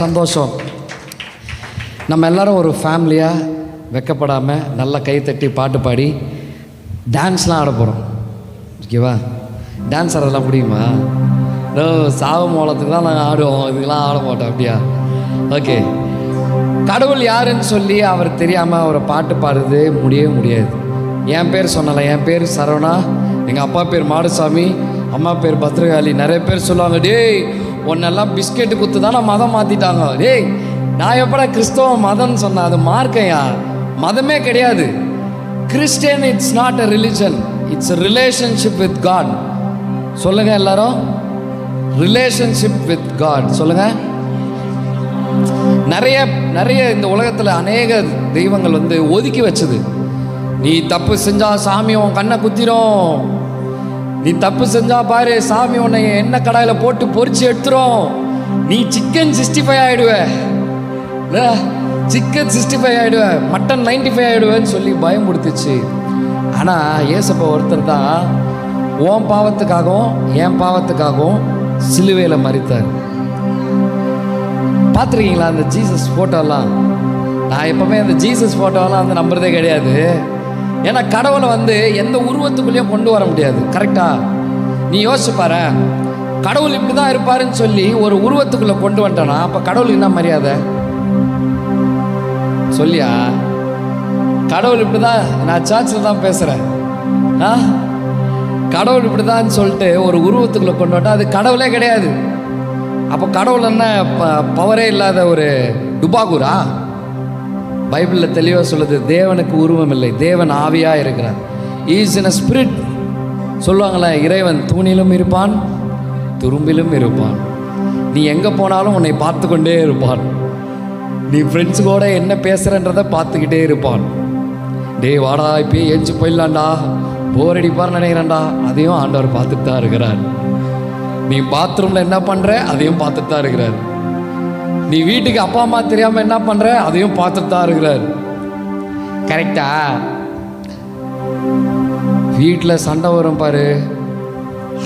சந்தோஷம். நம்ம எல்லோரும் ஒரு ஃபேமிலியாக வெக்கப்படாமல் நல்லா கை தட்டி பாட்டு பாடி டான்ஸ்லாம் ஆட போகிறோம். ஓகேவா? டான்ஸ் ஆடுறதுலாம் முடியுமா? சாவு மூலத்துக்கு தான் நாங்கள் ஆடுவோம், இதுக்கெல்லாம் ஆட மாட்டோம். அப்படியா? ஓகே. கடவுள் யாருன்னு சொல்லி அவர் தெரியாமல் அவரை பாட்டு பாடுறது முடியவே முடியாது. என் பேர் சொன்னல, என் பேர் சரவணா, எங்கள் அப்பா பேர் மாடுசாமி, அம்மா பேர் பத்ரகாளி. நிறைய பேர் சொல்லுவாங்க, டேய் உன்னெல்லாம் பிஸ்கெட்டு குத்து தானே மதம் மாற்றிட்டாங்க. டேய் நான் எப்படா கிறிஸ்தவ மதம்னு சொன்னேன்? அது மார்க்கையா? மதமே கிடையாது. Christian it's not a religion, it's a relationship with God. சொல்லுங்கள் எல்லாரும், ரிலேஷன்ஷிப் வித் காட் சொல்லுங்கள். நிறைய நிறைய இந்த உலகத்தில் அநேக தெய்வங்கள் ஒதுக்கி வச்சது. நீ தப்பு செஞ்சா சாமி உன் கண்ணை குத்திரும், நீ தப்பு செஞ்சா பாரு சாமி உன்னை எண்ணெய் கடாயில் போட்டு பொரிச்சு எடுத்துரும், நீ சிக்கன் 65 ஆகிடுவ, சிக்கன் 65 ஆகிடுவ, மட்டன் 95 ஆகிடுவேன்னு சொல்லி பயமுடுத்துச்சு. ஆனால் ஏசப்பா ஒருத்தர் தான் உன் பாவத்துக்காகவும் என் பாவத்துக்காகவும் சிலுவையில் மரித்தார். பார்த்துருக்கீங்களா அந்த ஜீசஸ் ஃபோட்டோலாம்? நான் எப்போவுமே அந்த ஜீசஸ் ஃபோட்டோலாம் நம்புறதே கிடையாது. ஏன்னா கடவுளை எந்த உருவத்துக்குள்ளேயும் கொண்டு வர முடியாது. கரெக்டா? நீ யோசிச்சு பாரு, கடவுள் இப்படி தான் இருப்பாருன்னு சொல்லி ஒரு உருவத்துக்குள்ளே கொண்டு வந்துட்டோன்னா அப்போ கடவுளுக்கு என்ன மரியாதை சொல்லியா? கடவுள் இப்படி தான், நான் சர்ச்சில் தான் பேசுகிறேன், கடவுள் இப்படி தான் சொல்லிட்டு ஒரு உருவத்துக்குள்ளே கொண்டு வந்துட்டா அது கடவுளே கிடையாது. அப்போ கடவுள் என்ன பவரே இல்லாத ஒரு டுபாகூரா? பைபிளில் தெளிவாக சொல்லுது, தேவனுக்கு உருவம் இல்லை, தேவன் ஆவியாக இருக்கிறார். Is in a spirit. சொல்லுவாங்களே, இறைவன் தூணிலும் இருப்பான் துரும்பிலும் இருப்பான். நீ எங்கே போனாலும் உன்னை பார்த்து கொண்டே இருப்பான். நீ ஃப்ரெண்ட்ஸு கூட என்ன பேசுகிறன்றதை பார்த்துக்கிட்டே இருப்பான். டே வாடா இப்போ ஏஞ்சி போயிடலாண்டா, போர் அடிப்பார்னு நினைக்கிறேன்டா, அதையும் ஆண்டவர் பார்த்துட்டு தான் இருக்கிறார். நீ பாத்ரூமில் என்ன பண்ணுற அதையும் பார்த்துட்டு தான் இருக்கிறார். நீ வீட்டுக்கு அப்பா அம்மா தெரியாமல் என்ன பண்ணுற அதையும் பார்த்துட்டு தான் இருக்கிறார். கரெக்டா? வீட்டில் சண்டை வரும் பாரு,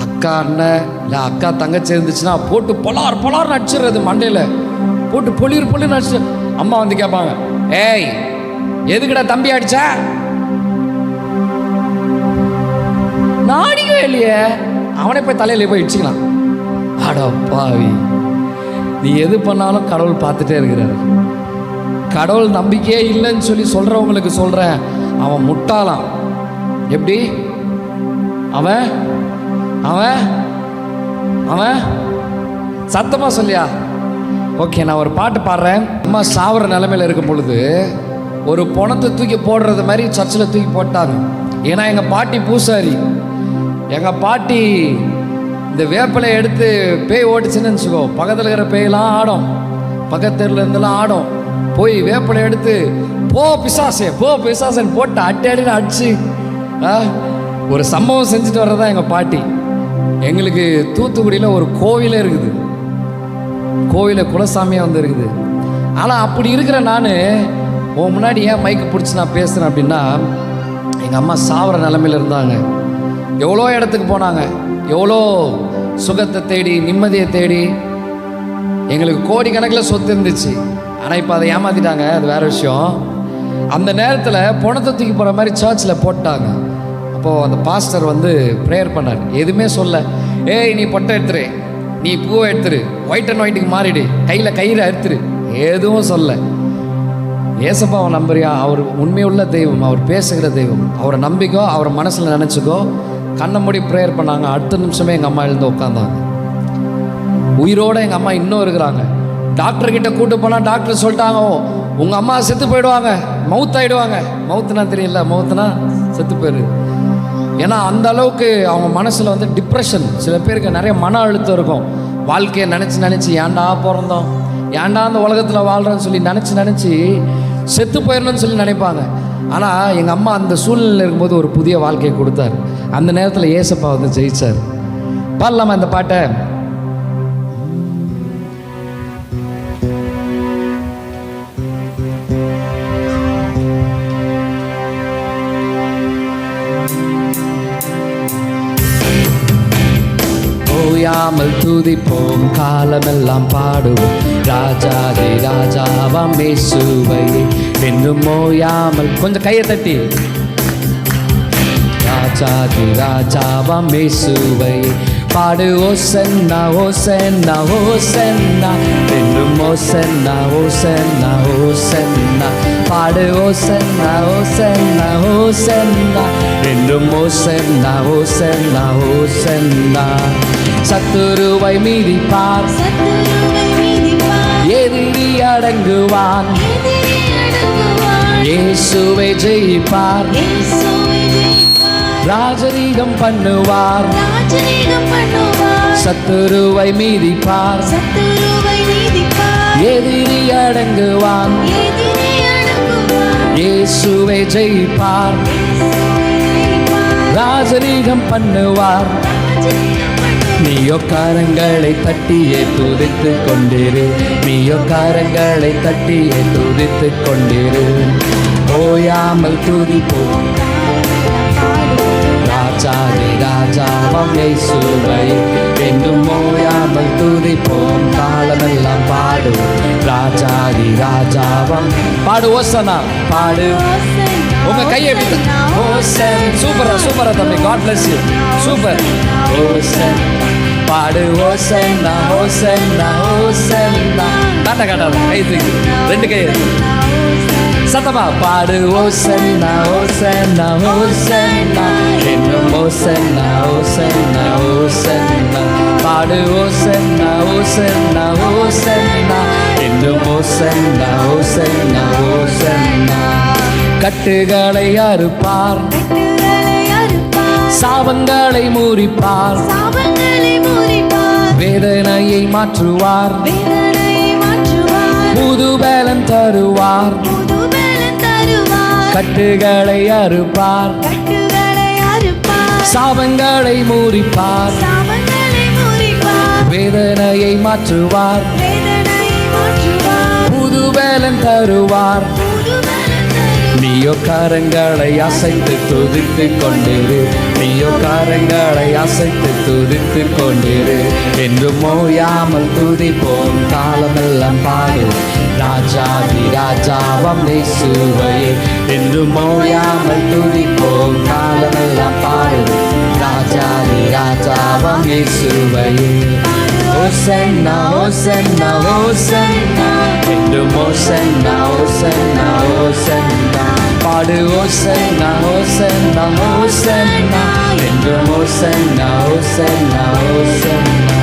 அக்கா அண்ணன் இல்லை அக்கா தங்கச்சி இருந்துச்சுன்னா போட்டு பொலார் பொலார்னு அடிச்சிடுறது, மண்டையில் போட்டு பொலிர் பொலிர்னு அடிச்சு. அம்மா கேட்பாங்க, ஏய் எதுக்குடா தம்பி அடிச்சா? நான் அடிக்கவே இல்லையே, அவனை போய் தலையில போய் இடிச்சுக்கலாம். அடா பாவி, நீ எது பண்ணாலும் கடவுள் பார்த்துட்டே இருக்கிறார். கடவுள் நம்பிக்கையே இல்லைன்னு சொல்லி சொல்கிறவங்களுக்கு சொல்கிறேன், அவன் முட்டாளாம். எப்படி? அவன் அவன் அவன் சத்தமாக சொல்லியா? ஓகே, நான் ஒரு பாட்டு பாடுறேன். அம்மா சாவர நிலைமையில் இருக்கும் பொழுது ஒரு பணத்தை தூக்கி போடுறது மாதிரி சர்ச்சில் தூக்கி போட்டாங்க. ஏன்னா எங்கள் பாட்டி பூசாரி. எங்கள் பாட்டி இந்த வேப்பிலை எடுத்து பேய் ஓட்டுச்சுன்னு வச்சுக்கோ, பக்கத்தில் இருக்கிற பேயெல்லாம் ஆடும், பக்கத்துல இருந்தெல்லாம் ஆடும். போய் வேப்பிலை எடுத்து போ பிசாசே போ பிசாசேன்னு போட்டு அடின்னு அடிச்சு ஒரு சம்பவம் செஞ்சுட்டு வர்றதா எங்கள் பாட்டி. எங்களுக்கு தூத்துக்குடியில் ஒரு கோவிலே இருக்குது, கோவிலில் குலசாமியாக இருக்குது. ஆனால் அப்படி இருக்கிற நான் உன் முன்னாடி ஏன் மைக்கு பிடிச்சி நான் பேசுகிறேன் அப்படின்னா, எங்கள் அம்மா சாவர நிலைமையில் இருந்தாங்க. எவ்வளோ இடத்துக்கு போனாங்க, எவ்வளோ சுகத்தை தேடி நிம்மதியை தேடி. எங்களுக்கு கோடிக்கணக்கில் சொத்து இருந்துச்சு. ஆனால் இப்போ அதை ஏமாற்றிட்டாங்க, அது வேறு விஷயம். அந்த நேரத்தில் பணத்தை தூக்கி போகிற மாதிரி சர்ச்சில் போட்டாங்க. அப்போது அந்த பாஸ்டர் ப்ரேயர் பண்ணார். எதுவுமே சொல்ல, ஏய் நீ பொட்டை எடுத்துரு, நீ பூவை எடுத்துரு, ஒயிட் அண்ட் ஒயிட்டுக்கு மாறிடு, கையில் கயிறை எடுத்துரு, எதுவும் சொல்ல. ஏசப்பாவை நம்புறியா? அவர் உண்மையுள்ள தெய்வம், அவர் பேசுகிற தெய்வம். அவரை நம்பிக்கோ, அவரை மனசில் நினச்சிக்கோ. கண்ணை மூடி ப்ரேயர் பண்ணாங்க. அடுத்த நிமிஷமே எங்கள் அம்மா எழுந்து உட்காந்தாங்க. உயிரோடு எங்கள் அம்மா இன்னும் இருக்கிறாங்க. டாக்டர்கிட்ட கூட்டு போனால் டாக்டர் சொல்லிட்டாங்க, உங்கள் அம்மா செத்து போயிடுவாங்க, மவுத் ஆகிடுவாங்க. மவுத்துனா தெரியல, மவுத்துனா செத்து போயிரு. ஏன்னா அந்த அளவுக்கு அவங்க மனசில் டிப்ரெஷன். சில பேருக்கு நிறைய மன அழுத்தம் இருக்கும். வாழ்க்கையை நினச்சி ஏன்டா பிறந்தோம், ஏன்டா அந்த உலகத்தில் வாழ்கிறேன்னு சொல்லி நினச்சி செத்து போயிடணும்னு சொல்லி நினைப்பாங்க. ஆனால் எங்கள் அம்மா அந்த சூழ்நிலையில் இருக்கும்போது ஒரு புதிய வாழ்க்கையை கொடுத்தார். அந்த நேரத்தில் ஏசப்பா ஜெயிச்சார். பாடலாமா இந்த பாட்டை? ஓயாமல் துதிப்போம், காலமெல்லாம் பாடுவோம் ராஜாதி ராஜாவாம் இயேசுவையே. என்றும் ஓயாமல் கொஞ்சம் கையை தட்டி ராஜாதி ராஜாவாம் இயேசுவையே பாடு. ஓசன்னா ஓசன்னா ஓசன்னா என்றும் ஓசன்னா ஓசன்னா ஓசன்னா பாடு. ஓசன்னா ஓசன்னா ஓசன்னா என்றும் ஓசன்னா ஓசன்னா ஓசன்னா. சத்துருவை மீதிப்பார், எதிரி அடங்குவான், இயேசுவை ஜெயிப்பார், ராஜரீகம் பண்ணுவார், சத்துருவை மீதிப்பார், எதிரி அடங்குவான், இயேசுவை ஜெயிப்பார், ராஜரீகம் பண்ணுவார். நீயோ கரங்களை தட்டியே துதித்து கொண்டிரு, நீயோ கரங்களை தட்டியே துதித்து கொண்டிரு. ஓயாமல் துதிப்போம் ராஜாதி ராஜாவாம் இயேசுவையே. என்றும் ஓயாமல் துதிப்போம், காலமெல்லாம் பாடுவோம் ராஜாதி ராஜாவாம். பாடு ஓசனா பாடு. உங்க கையை விட்டு ஓசன். சூப்பரா சூப்பரா தம்பி, காட் பிளஸ் யூ. சூப்பர். ஓசன் பாடு. ஓசன்னா ஓசன்னா ஓசன்னா. காட்ட காட்டாத கை தூக்கி ரெண்டு கை சத்தமா பாடு. ஓசன்னா ஓசன்னா ஓசன்னா என்னும் ஓசன்னா ஓசன்னா ஓசன்னா பாடு. ஓசன்னா ஓசன்னா ஓசன்னா என்னும் ஓசன்னா ஓசன்னா ஓசன்னா. கட்டுகளை அறுப்பார், சாபங்களை முறிப்பார், வேதனையை மாற்றுவார், புது பலன் தருவார். கட்டுகளை அறுப்பார், சாபங்களை முறிப்பார், வேதனையை மாற்றுவார், புது பலன் தருவார். நீயோ கரங்களை அசைத்து துதித்து கொண்டிரு, நீயோ கரங்களை அசைத்து துதித்து கொண்டிரு. என்றும் ஓயாமல் துதிப்போம், காலமெல்லாம் பாடு ராஜாதி ராஜாவாம் இயேசுவையே. என்றும் ஓயாமல் துதிப்போம், காலமெல்லாம் பாடு ராஜாதி ராஜாவாம் இயேசுவையே. ஓசன்னா ஓசன்னா ஓசன்னா என்றும் ஓசன்னா ஓசன்னா ஓசன்னா பாடு. ஓசன்னா ஓசன்னா ஓசன்னா என்றும் ஓசன்னா ஓசன்னா ஓசன்னா.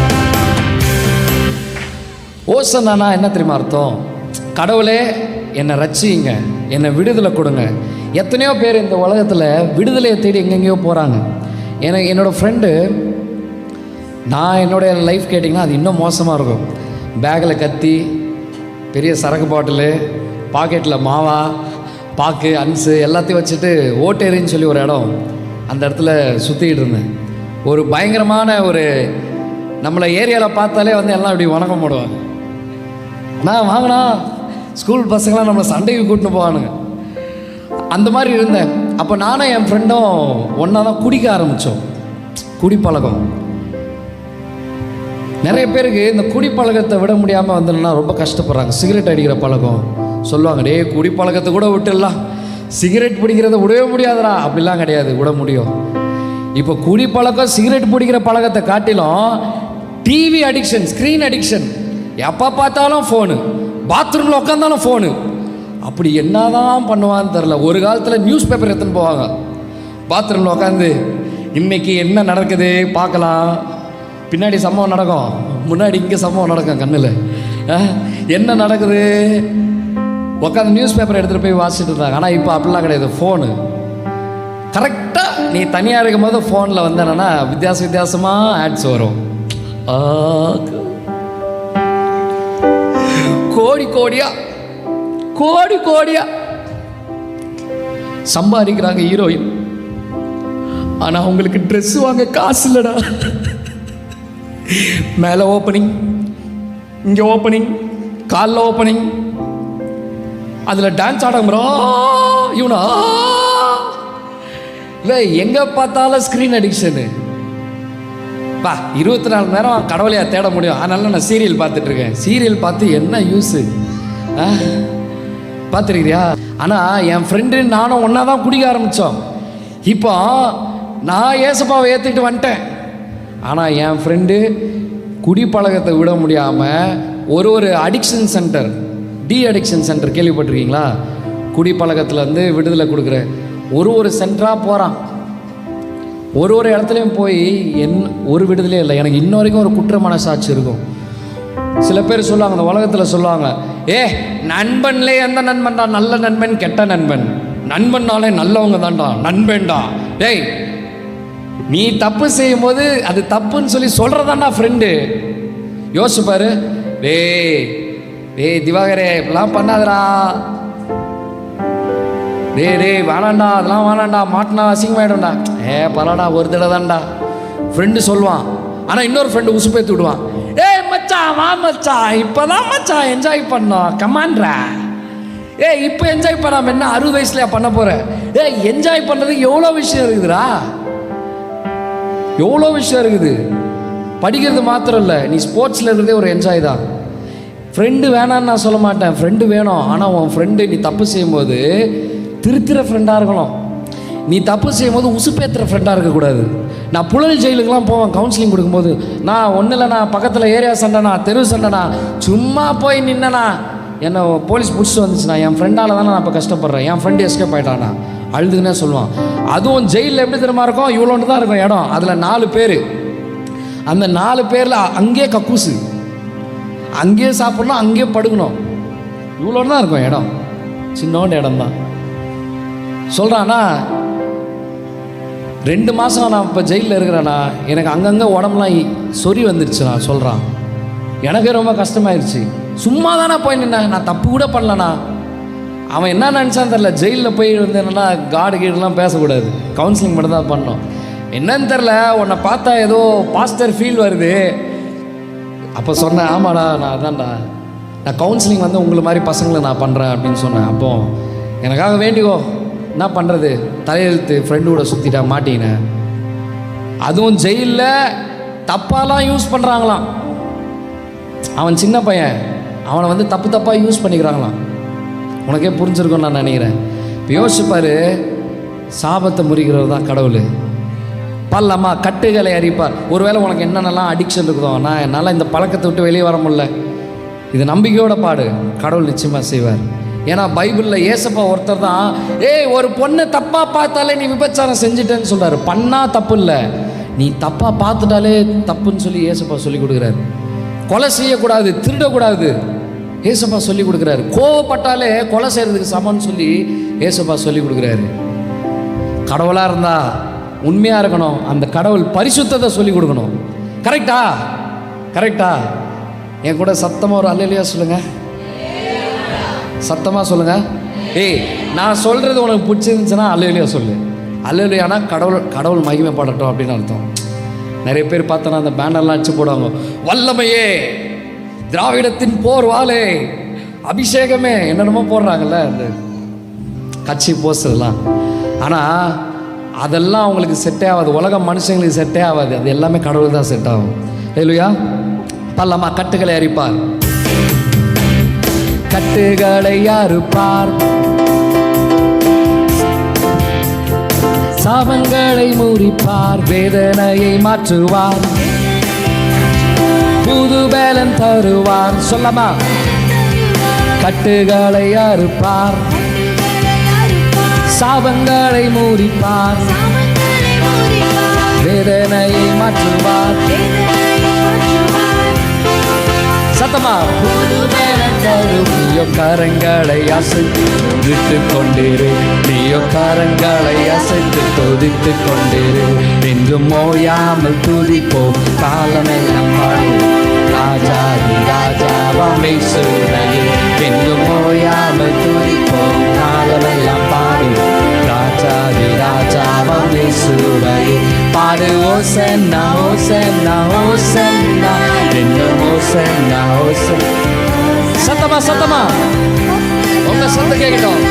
ஓசன்னா என்ன தெரியுமா அர்த்தம்? கடவுளே என்னை ரட்சிங்க, என்னை விடுதலை கொடுங்க. எத்தனையோ பேர் இந்த உலகத்தில் விடுதலையை தேடி எங்கெங்கேயோ போகிறாங்க. என்னோடய ஃப்ரெண்டு, நான் என்னுடைய லைஃப் கேட்டிங்கன்னா அது இன்னும் மோசமாக இருக்கும். பேக்கில் கத்தி, பெரிய சரக்கு பாட்டிலு, பாக்கெட்டில் மாவா, பாக்கு, அன்ஸு எல்லாத்தையும் வச்சுட்டு ஓட்டேரின்னு சொல்லி ஒரு இடம், அந்த இடத்துல சுற்றிக்கிட்டு இருந்தேன். ஒரு பயங்கரமான ஒரு நம்மளை ஏரியாவில் பார்த்தாலே வந்து எல்லாம் இப்படி வணக்கம் போடுவாங்க. நான் வாங்கினா ஸ்கூல் பசங்களாம் நம்மளை சண்டைக்கு கூட்டின்னு போவானுங்க. அந்த மாதிரி இருந்தேன். அப்போ நானும் என் ஃப்ரெண்டும் ஒன்றா தான் குடிக்க ஆரம்பித்தோம். குடிப்பழக்கம் நிறைய பேருக்கு இந்த குடிப்பழக்கத்தை விட முடியாமல் வந்துன்னா ரொம்ப கஷ்டப்படுறாங்க. சிகரெட் அடிக்கிற பழக்கம் சொல்லுவாங்க, டே குடிப்பழக்கத்தை கூட விட்டுடலாம், சிகரெட் பிடிக்கிறத விடவே முடியாதுடா. அப்படிலாம் கிடையாது, விட முடியும். இப்போ குடிப்பழக்கம், சிகரெட் பிடிக்கிற பழக்கத்தை காட்டிலும் டிவி அடிக்ஷன், ஸ்க்ரீன் அடிக்ஷன். எப்போ பார்த்தாலும் ஃபோனு, பாத்ரூமில் உட்காந்தாலும் ஃபோனு. அப்படி என்னதான் பண்ணுவான்னு தெரில. ஒரு காலத்தில் நியூஸ் பேப்பர் எடுத்துன்னு போவாங்க, பாத்ரூமில் உட்காந்து இன்றைக்கி என்ன நடக்குது பார்க்கலாம். பின்னாடி சம்பவம் நடக்கும், முன்னாடி இங்கே சம்பவம் நடக்கும். கண்ணில் என்ன நடக்குது உட்காந்து நியூஸ் பேப்பர் எடுத்துகிட்டு போய் வாசிச்சுட்டு இருந்தாங்க. ஆனால் இப்போ அப்படிலாம் கிடையாது. ஃபோனு கரெக்டாக நீ தனியாக இருக்கும் போது ஃபோனில் வந்து என்னென்னா வித்தியாசமாக ஆட்ஸ் வரும். கோடி கோடியா சம்பாதிக்கிறாங்க ஹீரோயின். ஆனால் அவங்களுக்கு ட்ரெஸ் வாங்க காசு இல்லைடா. மேலே ஓப்பனிங், இங்கே ஓப்பனிங், காலில் ஓப்பனிங், அதில் டான்ஸ் ஆடங்குறா இவனா. இல்லை எங்கே பார்த்தாலும் ஸ்க்ரீன் அடிக்ஷனு. பா 24 மணி நேரம் கடவுளையா தேட முடியும். அதனால நான் சீரியல் பார்த்துட்ருக்கேன். சீரியல் பார்த்து என்ன யூஸு பார்த்துருக்கிறியா? ஆனால் என் ஃப்ரெண்டு நானும் ஒன்றா தான் குடிக்க ஆரம்பித்தோம். இப்போ நான் ஏசப்பாவை ஏற்றுக்கிட்டு வந்துட்டேன். ஆனால் என் ஃப்ரெண்டு குடிப்பழக்கத்தை விட முடியாமல் ஒரு அடிக்ஷன் சென்டர், அடிக்ஷன் சென்டர் கேள்விப்பட்டிருக்கீங்களா? குடிப்பழக்கத்துலேருந்து விடுதலை கொடுக்குற ஒரு சென்டராக போகிறான். ஒரு இடத்துலையும் போய் ஒரு விடுதலே இல்லை. எனக்கு இன்ன வரைக்கும் ஒரு குற்ற மனசாட்சி இருக்கும். சில பேர் சொல்லுவாங்க, அந்த உலகத்தில் சொல்லுவாங்க, நண்பன்லே எந்த நண்பன்டா நல்ல நண்பன் கெட்ட நண்பன், நண்பன்னாலே நல்லவங்க தான்டா நண்பன்டா. டேய், நீ தப்பு செய்யும் போது அது தப்புன்னு சொல்லி சொல்கிறதாண்டா ஃப்ரெண்டு. யோசிப்பாரு. டேய் திவாகரே இப்படிலாம் பண்ணாதடா, டேய் வேணாண்டா, அதெல்லாம் வேணாண்டா, மாட்டினா அசிங்கமாயிடும்டா. பரவாடா ஒரு தடவை தான்டா ஃப்ரெண்டு சொல்லுவான். ஆனால் இன்னொரு ஃப்ரெண்டு உசுப்பேத்து விடுவான். மச்சான் வா மச்சான், இப்போதான் மச்சான் என்ஜாய் பண்ணோம், கமான்றா. இப்போ என்ஜாய் பண்ணாம என்ன 60 வயசுலையா பண்ண போற? என்ஜாய் பண்ணுறதுக்கு எவ்வளோ விஷயம் இருக்குதுடா, எவ்வளோ விஷயம் இருக்குது. படிக்கிறது மாத்திரம் இல்லை, நீ ஸ்போர்ட்ஸில் இருக்கிறதே ஒரு என்ஜாய் தான். ஃப்ரெண்டு வேணான்னு நான் சொல்ல மாட்டேன், ஃப்ரெண்டு வேணும். ஆனால் உன் ஃப்ரெண்டு நீ தப்பு செய்யும்போது திருத்திர ஃப்ரெண்டாக இருக்கணும். நீ தப்பு செய்யும் போது உசுப்பேத்துற ஃப்ரெண்டாக இருக்கக்கூடாது. நான் புழல் ஜெயிலுக்கெலாம் போவேன் கவுன்சிலிங் கொடுக்கும்போது. நான் ஒன்றும் இல்லைண்ணா, பக்கத்தில் ஏரியா சண்டைண்ணா, தெரு சண்டைண்ணா, சும்மா போய் நின்னண்ணா என்னை போலீஸ் பிடிச்சிட்டு வந்துச்சுண்ணா, என் ஃப்ரெண்டால் தானே நான் இப்போ கஷ்டப்படுறேன், என் ஃப்ரெண்டு எஸ்கேப் ஆகிட்டாண்ணா, அழுதுன்னே சொல்லுவான். அதுவும் ஜெயிலில் எப்படி தெரியுமா இருக்கும், இவ்வளோண்டு தான் இருக்கும் இடம், அதில் 4 பேர். அந்த 4 பேரில் அங்கேயே கக்கூசு, அங்கேயே சாப்பிட்ணும், அங்கேயே படுக்கணும், இவ்வளோண்டு தான் இருக்கும் இடம், சின்னோண்டு இடம் தான். சொல்கிறான்னா 2 மாதம் நான் இப்போ ஜெயிலில் இருக்கிறேண்ணா, எனக்கு அங்கங்கே உடம்புலாம் சொறி வந்துடுச்சு. நான் சொல்கிறான், எனக்கே ரொம்ப கஷ்டமாயிருச்சு. சும்மா தானே போய் நின்னேன், நான் தப்பு கூட பண்ணலண்ணா. அவன் என்ன நினச்சான்னு தெரில, ஜெயிலில் போய் வந்து என்னென்னா காடு கீடுலாம் பேசக்கூடாது, கவுன்சிலிங் மட்டும் தான் பண்ணோம். என்னன்னு தெரில, உன்னை பார்த்தா ஏதோ பாஸ்டர் ஃபீல் வருது. அப்போ சொன்னேன், ஆமாடா நான் அதான்டா, நான் கவுன்சிலிங் வந்து உங்களை மாதிரி பசங்களை நான் பண்ணுறேன் அப்படின்னு சொன்னேன். அப்போது எனக்காக வேண்டிக்கோ, என்ன பண்ணுறது, தலையெழுத்து ஃப்ரெண்டு கூட சுற்றிட்டா மாட்டினேன். அதுவும் ஜெயிலில் தப்பாலாம் யூஸ் பண்ணுறாங்களாம். அவன் சின்ன பையன், அவனை வந்து தப்பாக யூஸ் பண்ணிக்கிறாங்களாம். உனக்கே புரிஞ்சிருக்கும்னு நான் நினைக்கிறேன். இப்போ யோசிப்பார், சாபத்தை முறிக்கிறவர் தான் கடவுள். பல்லம்மா கட்டுகளை அரிப்பார். ஒருவேளை உனக்கு என்னென்னலாம் அடிக்ஷன் இருக்குதோ, நான் என்னால் இந்த பழக்கத்தை விட்டு வெளியே வர முடியல, இது நம்பிக்கையோட பாடு, கடவுள் நிச்சயமாக செய்வார். ஏன்னா பைபிளில் ஏசப்பா ஒருத்தர் தான், ஒரு பொண்ணு தப்பாக பார்த்தாலே நீ விபச்சாரம் செஞ்சுட்டேன்னு சொல்கிறாரு. பண்ணால் தப்பு இல்லை, நீ தப்பாக பார்த்துட்டாலே தப்புன்னு சொல்லி ஏசப்பா சொல்லி கொடுக்குறாரு. கொலை செய்யக்கூடாது, திருடக்கூடாது, ஏசப்பா சொல்லி கொடுக்குறாரு. கோவப்பட்டாலே கொலை செய்கிறதுக்கு சமன்னு சொல்லி ஏசப்பா சொல்லி கொடுக்குறாரு. கடவுளாக இருந்தால் உண்மையாக இருக்கணும், அந்த கடவுள் பரிசுத்தத்தை சொல்லி கொடுக்கணும். கரெக்டா? என் கூட சத்தமாக ஒரு அல்லேலூயா சொல்லுங்கள், சத்தமாக சொல்லுங்கள். நான் சொல்கிறது உனக்கு பிடிச்சிருந்துச்சுன்னா அல்லேலூயா சொல்லு. அல்லேலூயானா கடவுள் மகிமைப்படட்டும் அப்படின்னு அர்த்தம். நிறைய பேர் பார்த்தோன்னா அந்த பேனர்லாம் அடிச்சு போடுவாங்க, வல்லமையே, திராவிடத்தின் போர் வாளே, அபிஷேகமே, என்னென்னமோ போடுறாங்கல்ல அந்த கட்சி போஸ்டர்லாம். ஆனால் அதெல்லாம் அவங்களுக்கு செட்டே ஆகாது, உலக மனுஷங்களுக்கு செட்டே ஆகாது. அது எல்லாமே கடவுள் தான் செட் ஆகும். அல்லேலூயா. பல்லம்மா கட்டுகளை அரிப்பார், கட்டுகளை அறுப்பார், சாபங்களை முறிப்பார், வேதனையை மாற்றுவார், புது பலன் தருவார். சொல்லமா, கட்டுகளை அறுப்பார், சாபங்களை முறிப்பார், வேதனையை மாற்றுவார். சத்தமா, புது பலன் தரும். நீயோ கரங்களை அசைத்து துதித்து கொண்டிரு, நீயோ கரங்களை அசைத்து துதித்து கொண்டிரு, என்றும் ஓயாமல் துதிப்போம் காலமெல்லாம் பாடுவோம், ராஜாதி ராஜாவாம் இயேசுவையே, என்றும் ஓயாமல் துதிப்போம் காலமெல்லாம் பாடுவோம், ராஜாதி ராஜாவாம் இயேசுவையே. பாடு ஓசன்னா ஓசன்னா ஓசன்னா, என்றும் ஓசன்னா ஓசன்னா. சத்தமா உங்க சத்தம் கேட்கட்டும்.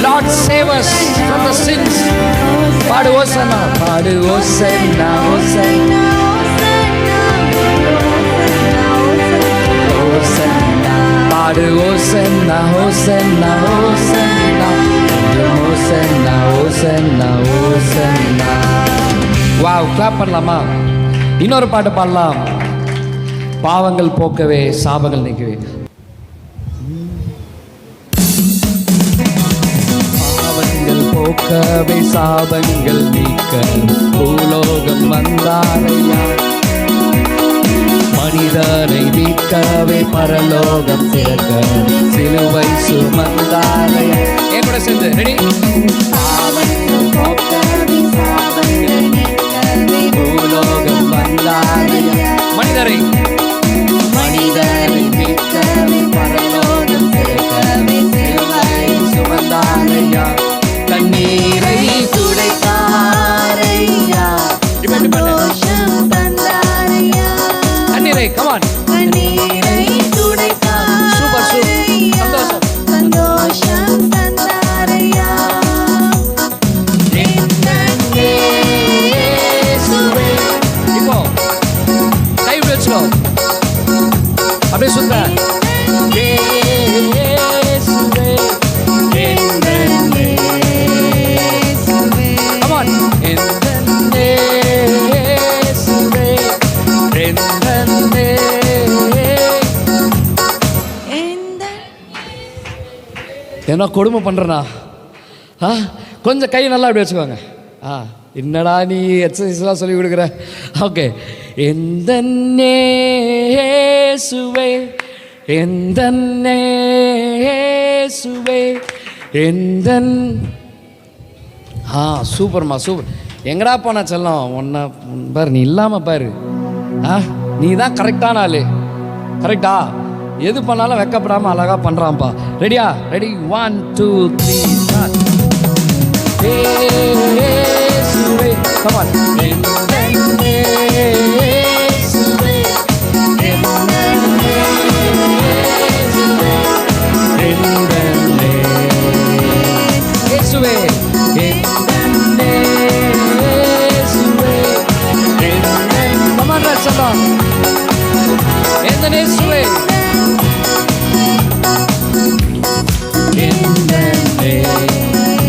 Lord, save us from the sins. பாடு ஓசன்னா, பாடு ஓசன்னா, ஓசன்னா, ஓசன்னா, பாடு ஓசன்னா, ஓசன்னா, ஓசன்னா, ஓசன்னா, ஓசன்னா, ஓசன்னா. வாவ், கிளாப் பண்ணலாமா? இன்னொரு பாட்டு பாடலாம். பாவங்கள் போக்கவே சாபங்கள் நீக்கவே. பாவங்கள் போக்கவே சாபங்கள் நீக்க பூலோகம் வந்தாரையா, மனிதரை மீட்கவே பரலோகம் திறக்க சிலுவை சுமந்தாரையா. என் கூட சேர்ந்து ரெடி. பாவங்கள் போக்கவே சாபங்கள் நீக்கவே பூலோகம் வந்தாரையா, மனிதரை மீட்கவே பரலோகம் திறக்கவே சிலுவை சுமந்தாரையா, கண்ணீரை துடைத்தாரையா, சந்தோஷம் தந்தாரையா. கண்ணீரை கமான், கண்ணீரை துடைத்தாரையா, சூப்பர் சூப்பர், சந்தோஷம் தந்தாரையா. இப்போ கை வச்சுக்கோ, அப்படியே சுத்த. என்ன கொடுமை பண்றனா? கொஞ்சம் கை நல்லா அப்படி வச்சுக்கோங்க. என்னடா நீ எக்ஸசைஸ்லாம் சொல்லி கொடுக்குற? ஓகே. எந்தன்னேசுவே, எந்தன்னேசுவே, எந்தன். சூப்பர்மா, சூப்பர். எங்கடா போனா செல்லம்? ஒன்றை பாரு, நீ இல்லாமல் பாரு. நீ தான் கரெக்டான ஆளு. கரெக்டா? எது பண்ணாலும் வெக்கப்படாமல் அழகாக பண்ணுறான்ப்பா. ரெடியா? Ready, 1 2 3 start. Come on.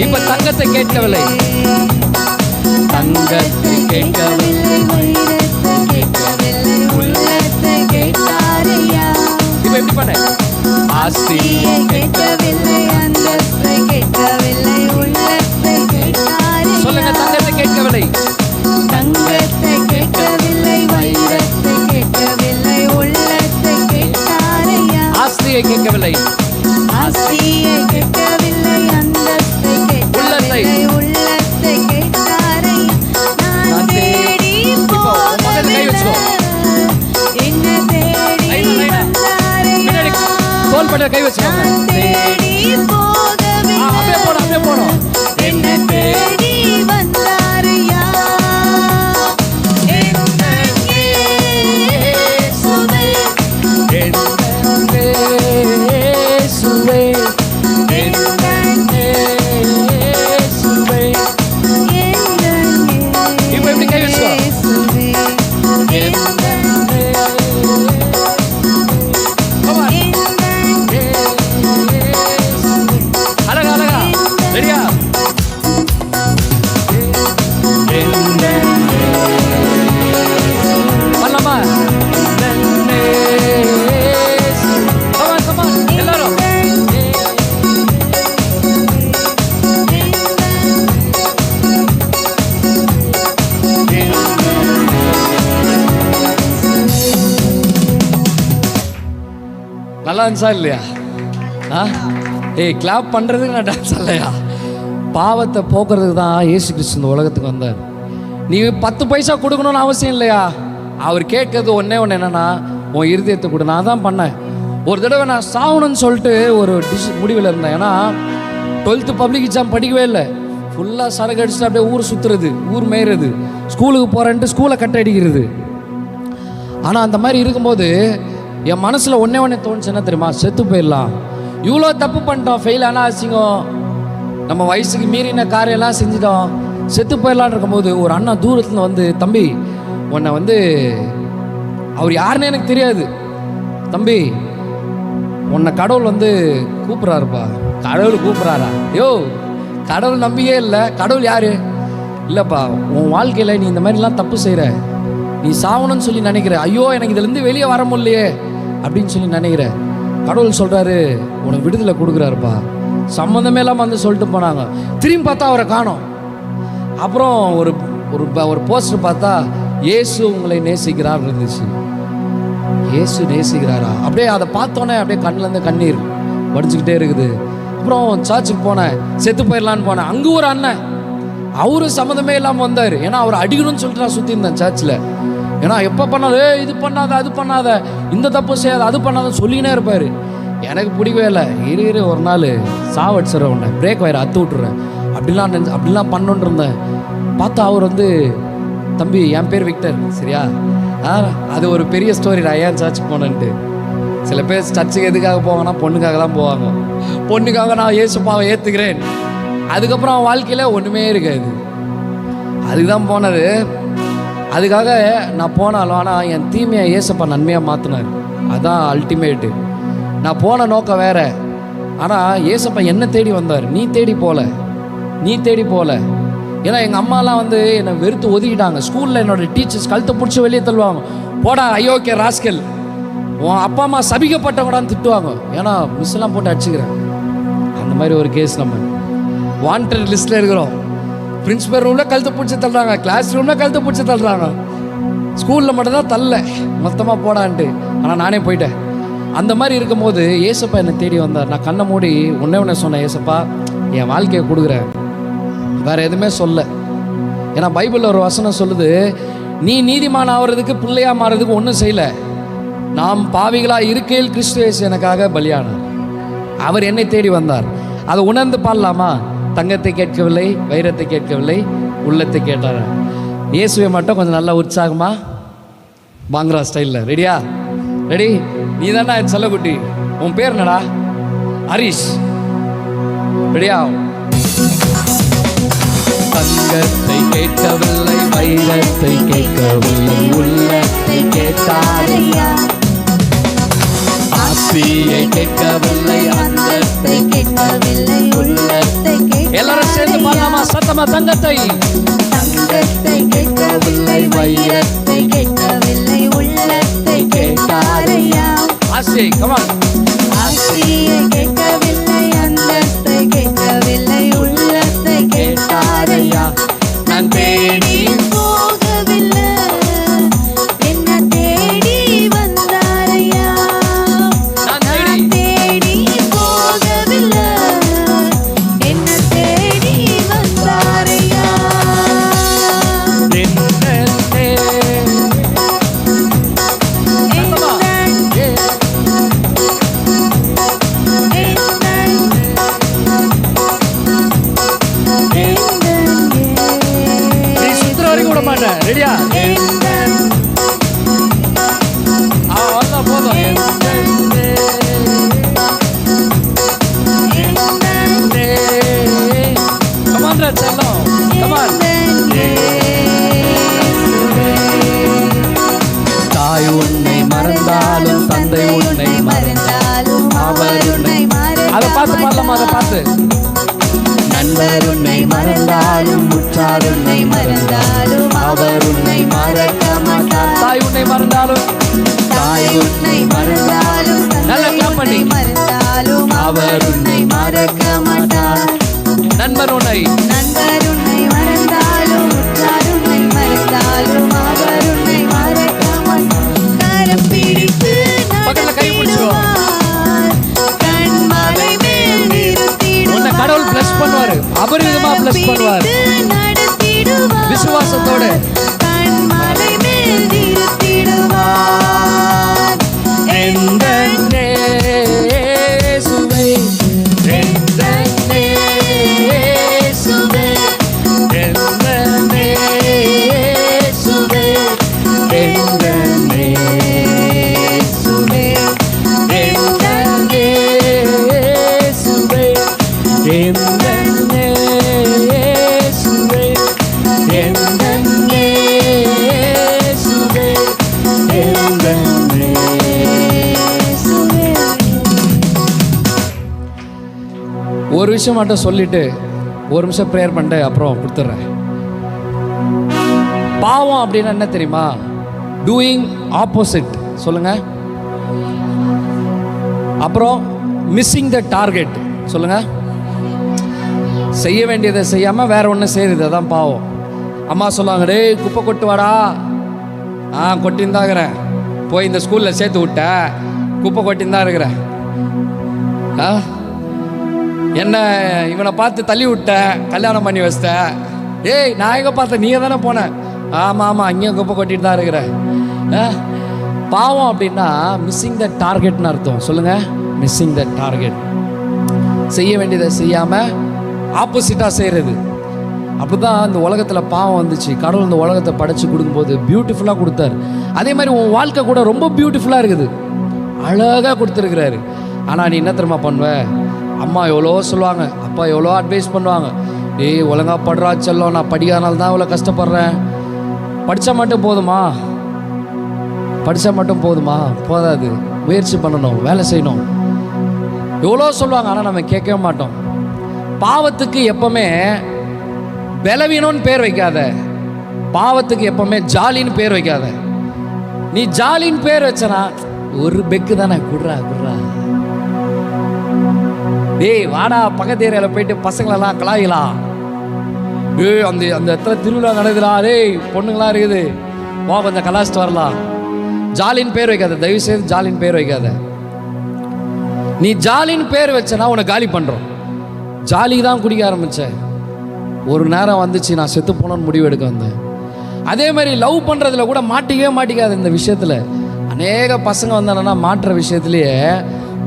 இப்ப தங்கத்தை கேட்கவில்லை, தங்கத்தை கேட்கவில்லை, உள்ளத்தை கேட்டாரையா. இப்ப எப்படி பண்ண? ஆஸ்தியை கேட்கவில்லை, அந்தஸ்தை கேட்கவில்லை, உள்ளத்தை கேட்டாரையா. சொல்லுங்க, தங்கத்தை கேட்கவில்லை, தங்கத்தை கேட்கவில்லை, வைரத்தை கேட்கவில்லை, உள்ளத்தை கேட்டாரையா. ஆஸ்தியை கேட்கவில்லை, ஆஸ்தியை கேட்கவில்லை, அந்தஸ்தை கேட்கவில்லை, உள்ளத்தை கேட்டாரையா. நான் தேடி போகவில்லை, என்ன தேடி வந்தாரையா. தோள்பட்டை கை வச்சுக்கோங்க. நான் தேடி போகவில்லை, அப்படியே போடும், அப்படியே போடும். என்ன தேடி வந்தாரையா. இப்ப எப்படி கை வச்சுக்கோ. அழகா அழகா. ரெடியா? பண்ணலாமா? எல்லாரும் நல்லா இருந்துச்சா இல்லையா? கிளாப் பண்ணுறதுக்கு நான் டான்ஸ் இல்லையா? பாவத்தை போக்குறதுக்கு தான் இயேசு கிறிஸ்து இந்த உலகத்துக்கு வந்தார். நீ 10 பைசா கொடுக்கணும்னு அவசியம் இல்லையா? அவர் கேட்கறது ஒன்றே ஒன்று, என்னென்னா உன் இருதயத்தை கொடு. நான் தான் பண்ணேன். ஒரு தடவை நான் சாகணும்னு சொல்லிட்டு ஒரு முடிவில் இருந்தேன். ஏன்னா 12th பப்ளிக் எக்ஸாம் படிக்கவே இல்லை. ஃபுல்லாக சரக்கு அடிச்சுட்டு அப்படியே ஊர் சுற்றுறது, ஊர் மேய்றது, ஸ்கூலுக்கு போகிறேன்ட்டு ஸ்கூலை கட்ட அடிக்கிறது. ஆனால் அந்த மாதிரி இருக்கும்போது என் மனசில் ஒன்றே தோணுச்சு, என்ன தெரியுமா? செத்து போயிடலாம். இவ்வளோ தப்பு பண்ணிட்டோம், ஃபெயில் ஆனால் அசிங்கம், நம்ம வயசுக்கு மீறின காரியெல்லாம் செஞ்சிட்டோம், செத்து போயிடலான் இருக்கும்போது ஒரு அண்ணா தூரத்தில் வந்து, தம்பி உன்னை வந்து, அவர் யாருன்னு எனக்கு தெரியாது, தம்பி உன்னை கடவுள் வந்து கூப்பிட்றாருப்பா. கடவுள் கூப்பிட்றாரா? யோ, கடவுள் நம்பியே இல்லை. கடவுள் யாரு? இல்லைப்பா, உன் வாழ்க்கையில் நீ இந்த மாதிரிலாம் தப்பு செய்கிற, நீ சாவணும்னு சொல்லி நினைக்கிற, ஐயோ எனக்கு இதுலேருந்து வெளியே வர முடியலையே அப்படின்னு சொல்லி நினைக்கிற. கடவுள் சொல்கிறாரு உனக்கு விடுதலை கொடுக்குறாருப்பா. சம்மந்தமே இல்லாமல் வந்து சொல்லிட்டு போனாங்க. திரும்பி பார்த்தா அவரை காணோம். அப்புறம் ஒரு ஒரு ஒரு போஸ்டர் பார்த்தா இயேசு உங்களை நேசிக்கிறார் இருந்துச்சு. இயேசு நேசிக்கிறாரா? அப்படியே அதை பார்த்தோன்னே அப்படியே கண்ணிலேருந்து கண்ணீர் வடிச்சுக்கிட்டே இருக்குது. அப்புறம் சர்ச்சுக்கு போனேன், செத்து போயிடலான்னு போனேன். அங்கே ஒரு அண்ணன், அவரும் சம்மந்தமே இல்லாமல் வந்தார். ஏன்னா அவர் அடிக்கணும்னு சொல்லிட்டு நான் சுற்றி இருந்தேன் சர்ச்சில். ஏன்னா எப்போ பண்ணாத, இது பண்ணாத, அது பண்ணாத, இந்த தப்பு செய்யாத, அது பண்ணாத சொல்லினே இருப்பார். எனக்கு பிடிக்கவே இல்லை. இரு ஒரு நாள் சாவடிச்சிடறேன், உன்னை பிரேக் வயரை அத்து விட்டுறேன் அப்படிலாம் பண்ணோன்னு இருந்தேன். பார்த்தா அவர் வந்து, தம்பி என் பேர் விக்டர், சரியா? அது ஒரு பெரிய ஸ்டோரி. நான் ஏன் சர்ச்சுக்கு போனேன்ட்டு. சில பேர் சர்ச்சுக்கு எதுக்காக போவாங்கன்னா பொண்ணுக்காக தான் போவாங்க. பொண்ணுக்காக நான் இயேசுப்பாவை ஏற்றுக்கிறேன், அதுக்கப்புறம் அவன் வாழ்க்கையில் ஒன்றுமே இருக்காது. அதுக்கு தான் போனது. அதுக்காக நான் போனாலும், ஆனால் என் தீமையை இயேசுப்பா நன்மையாக மாற்றினார். அதுதான் அல்டிமேட்டு. நான் போன நோக்கம் வேறு, ஆனால் இயேசுப்பா என்ன தேடி வந்தார். நீ தேடி போகல. ஏன்னா எங்கள் அம்மாலாம் வந்து என்னை வெறுத்து ஒதுக்கிட்டாங்க. ஸ்கூலில் என்னோடய டீச்சர்ஸ் கழுத்தை பிடிச்சி வெளியே தள்ளுவாங்க. போடா ஐயோக்கே ராஸ்கல், உன் அப்பா அம்மா சபிக்கப்பட்டவங்கடான்னு திட்டுவாங்க. ஏன்னா மிஸ்ஸெல்லாம் போட்டு அடிச்சுக்கிறேன். அந்த மாதிரி ஒரு கேஸ். நம்ம வாண்டட் லிஸ்ட்டில் இருக்கிறோம். பிரின்சிபல் ரூமில் கழுத்தை பிடிச்சி தள்ளுறாங்க, கிளாஸ் ரூமில் கழுத்தை பிடிச்சி தள்ளுறாங்க. ஸ்கூலில் மட்டும்தான் தள்ள மொத்தமாக போடான்ட்டு. ஆனால் நானே போயிட்டேன். அந்த மாதிரி இருக்கும்போது ஏசப்பா என்னை தேடி வந்தார். நான் கண்ணை மூடி ஒன்றே சொன்னேன், ஏசப்பா என் வாழ்க்கையை கொடுக்குறேன், வேறு எதுவுமே சொல்ல. ஏன்னா பைபிளில் ஒரு வசனம் சொல்லுது, நீ நீதிமான் ஆகிறதுக்கு பிள்ளையாக மாறதுக்கு ஒன்றும் செய்யலை, நாம் பாவிகளாக இருக்கையில் கிறிஸ்து இயேசு எனக்காக பலியானார், அவர் என்னை தேடி வந்தார். அதை உணர்ந்து பாடலாமா? தங்கத்தை கேட்கவில்லை, வைரத்தை கேட்கவில்லை, உள்ளத்தை கேட்டார். இயேசுவை மட்டும் கொஞ்சம் நல்லா உற்சாகமா பாங்க்ரா ஸ்டைலில். ரெடியா? ரெடி? நீ தானே செல்லக்குட்டி, உன் பேர் என்னடா? ஹரிஷ். ரெடியா? தங்கத்தை கேட்கவில்லை, வைரத்தை கேட்கவில்லை, உள்ளத்தை கேட்டாரையா. ஆசியை கேட்கவில்லை, அந்தத்தை கேட்கவில்லை, உள்ளத்தை கேட்டாரையா. எல்லாரும் சேர்ந்து பாடலாமா சத்தமா? தங்கத்தை கேட்கவில்லை, வைரத்தை கேட்கவில்லை, உள்ளத்தை கேட்டாரையா. ஆசி, come on. ஆசியை கேட்கவில்லை, அந்தத்தை கேட்கவில்லை, உள்ளத்தை கேட்டாரையா. நான் தேடி போகவில்லை, என்ன தேடி வந்தாரையா. நான் தேடி போகவில்லை, என்ன தேடி வந்தாரையா. ரெடியா? போதும். கமான் செல்லம், கமான். தாய் உன்னை மறந்தாலும், தந்தை உன்னை மறந்தாலும், அவர் உன்னை அதை பார்த்து பாடலாமா? அதை பார்த்து. நண்பர் உன்னை மறந்தாலும், உற்றார் உன்னை மறந்தாலும், அவர் உன்னை மறக்க மாட்டார். தாய் உன்னை மறந்தாலும், தாய் உன்னை மறந்தாலும், நல்ல கிளாப் பண்ணி மறந்தாலும், அவர் உன்னை மறக்க மாட்டார். நண்பர் உன்னை மறந்தாலும், உற்றார் உன்னை மறந்தாலும், அவர் உன்னை மறக்க மாட்டார். கரம் பிடித்து பக்கத்துல கை பிடிச்சுக்கோ. கண்மலை மேல் நிறுத்திடுவார். உன்னை கடவுள் பிளஸ் பண்ணுவாரு, அபரிதமா பிளஸ் பண்ணுவார். விசுவாசத்தோடு கண்மலை மேல் நிறுத்திடுவார். ஒரு விஷயம் மட்டும் சொல்லிட்டு ஒரு நிமிஷம் ப்ரேயர் பண்ணிட்டு அப்புறம் கொடுத்துட்றேன். பாவம் அப்படின்னா என்ன தெரியுமா? Doing opposite. சொல்லுங்க. அப்புறம் மிஸ்ஸிங் த டார்கெட். சொல்லுங்க. செய்ய வேண்டியதை செய்யாமல் வேற ஒன்று செய்யுது, அதான் பாவம். அம்மா சொல்லுவாங்க, டேய் குப்பை கொட்டு வாடா. கொட்டின்னு தான் இருக்கிறேன். போய் இந்த ஸ்கூலில் சேர்த்து விட்ட, குப்பை கொட்டின்னு தான் இருக்கிறேன். என்ன இவனை பார்த்து தள்ளி விட்ட, கல்யாணம் பண்ணி வச்சிட்ட. ஏய் நான் எங்கே பார்த்தேன், நீயே தானே போனேன். ஆமாம் அங்கேயும் குப்பை கொட்டிட்டு தான் இருக்கிறேன். பாவம் அப்படின்னா மிஸ்ஸிங் த டார்கெட்னு அர்த்தம். சொல்லுங்கள். Missing the target. செய்ய வேண்டியதை செய்யாமல் ஆப்போசிட்டாக செய்கிறது. அப்படி தான் இந்த உலகத்தில் பாவம் வந்துச்சு. கடவுள் இந்த உலகத்தை படைச்சு கொடுக்கும்போது பியூட்டிஃபுல்லாக கொடுத்தாரு. அதே மாதிரி உன் வாழ்க்கை கூட ரொம்ப பியூட்டிஃபுல்லாக இருக்குது, அழகாக கொடுத்துருக்கிறாரு. ஆனால் நீ என்ன தெரியுமா பண்ணுவ? அம்மா எவ்வளோ சொல்லுவாங்க, அப்பா எவ்வளோ அட்வைஸ் பண்ணுவாங்க. ஏய் ஒழுங்கா படுறா செல்லம், நான் படிக்காதனால தான் இவ்வளோ கஷ்டப்படுறேன். படித்தா மட்டும் போதுமா? படித்தா மட்டும் போதுமா? போதாது. முயற்சி பண்ணணும், வேலை செய்யணும், எவ்வளோ சொல்லுவாங்க. ஆனால் நம்ம கேட்கவே மாட்டோம். பாவத்துக்கு எப்பவுமே பலவீனம்னு பேர் வைக்காத. பாவத்துக்கு எப்பவுமே ஜாலின்னு பேர் வைக்காத. நீ ஜாலின்னு பேர் வச்சனா ஒரு பெக்கு தானே, குடுறா குடுறா. டேய் வாடா பக்கத்து ஏரியாவில் போயிட்டு பசங்களெல்லாம் கலாயிலாம். அந்த அந்த இடத்துல திருவிழா நடக்குதுடா, டேய் பொண்ணுங்களாம் இருக்குது, வா கொஞ்சம் கலாச்சிட்டு வரலாம். ஜாலின்னு பேர் வைக்காத, தயவு செய்து ஜாலின்னு பேர் வைக்காத. நீ ஜாலின்னு பேர் வச்சனா உன்னை காலி பண்ணுறோம். ஜாலி தான் குடிக்க ஆரம்பித்தேன். ஒரு நேரம் வந்துச்சு நான் செத்து போனோன்னு முடிவு எடுக்க வந்தேன். அதே மாதிரி லவ் பண்ணுறதுல கூட மாட்டிக்கவே மாட்டிக்காது. இந்த விஷயத்தில் அநேக பசங்க வந்தானா மாட்டுற விஷயத்துலேயே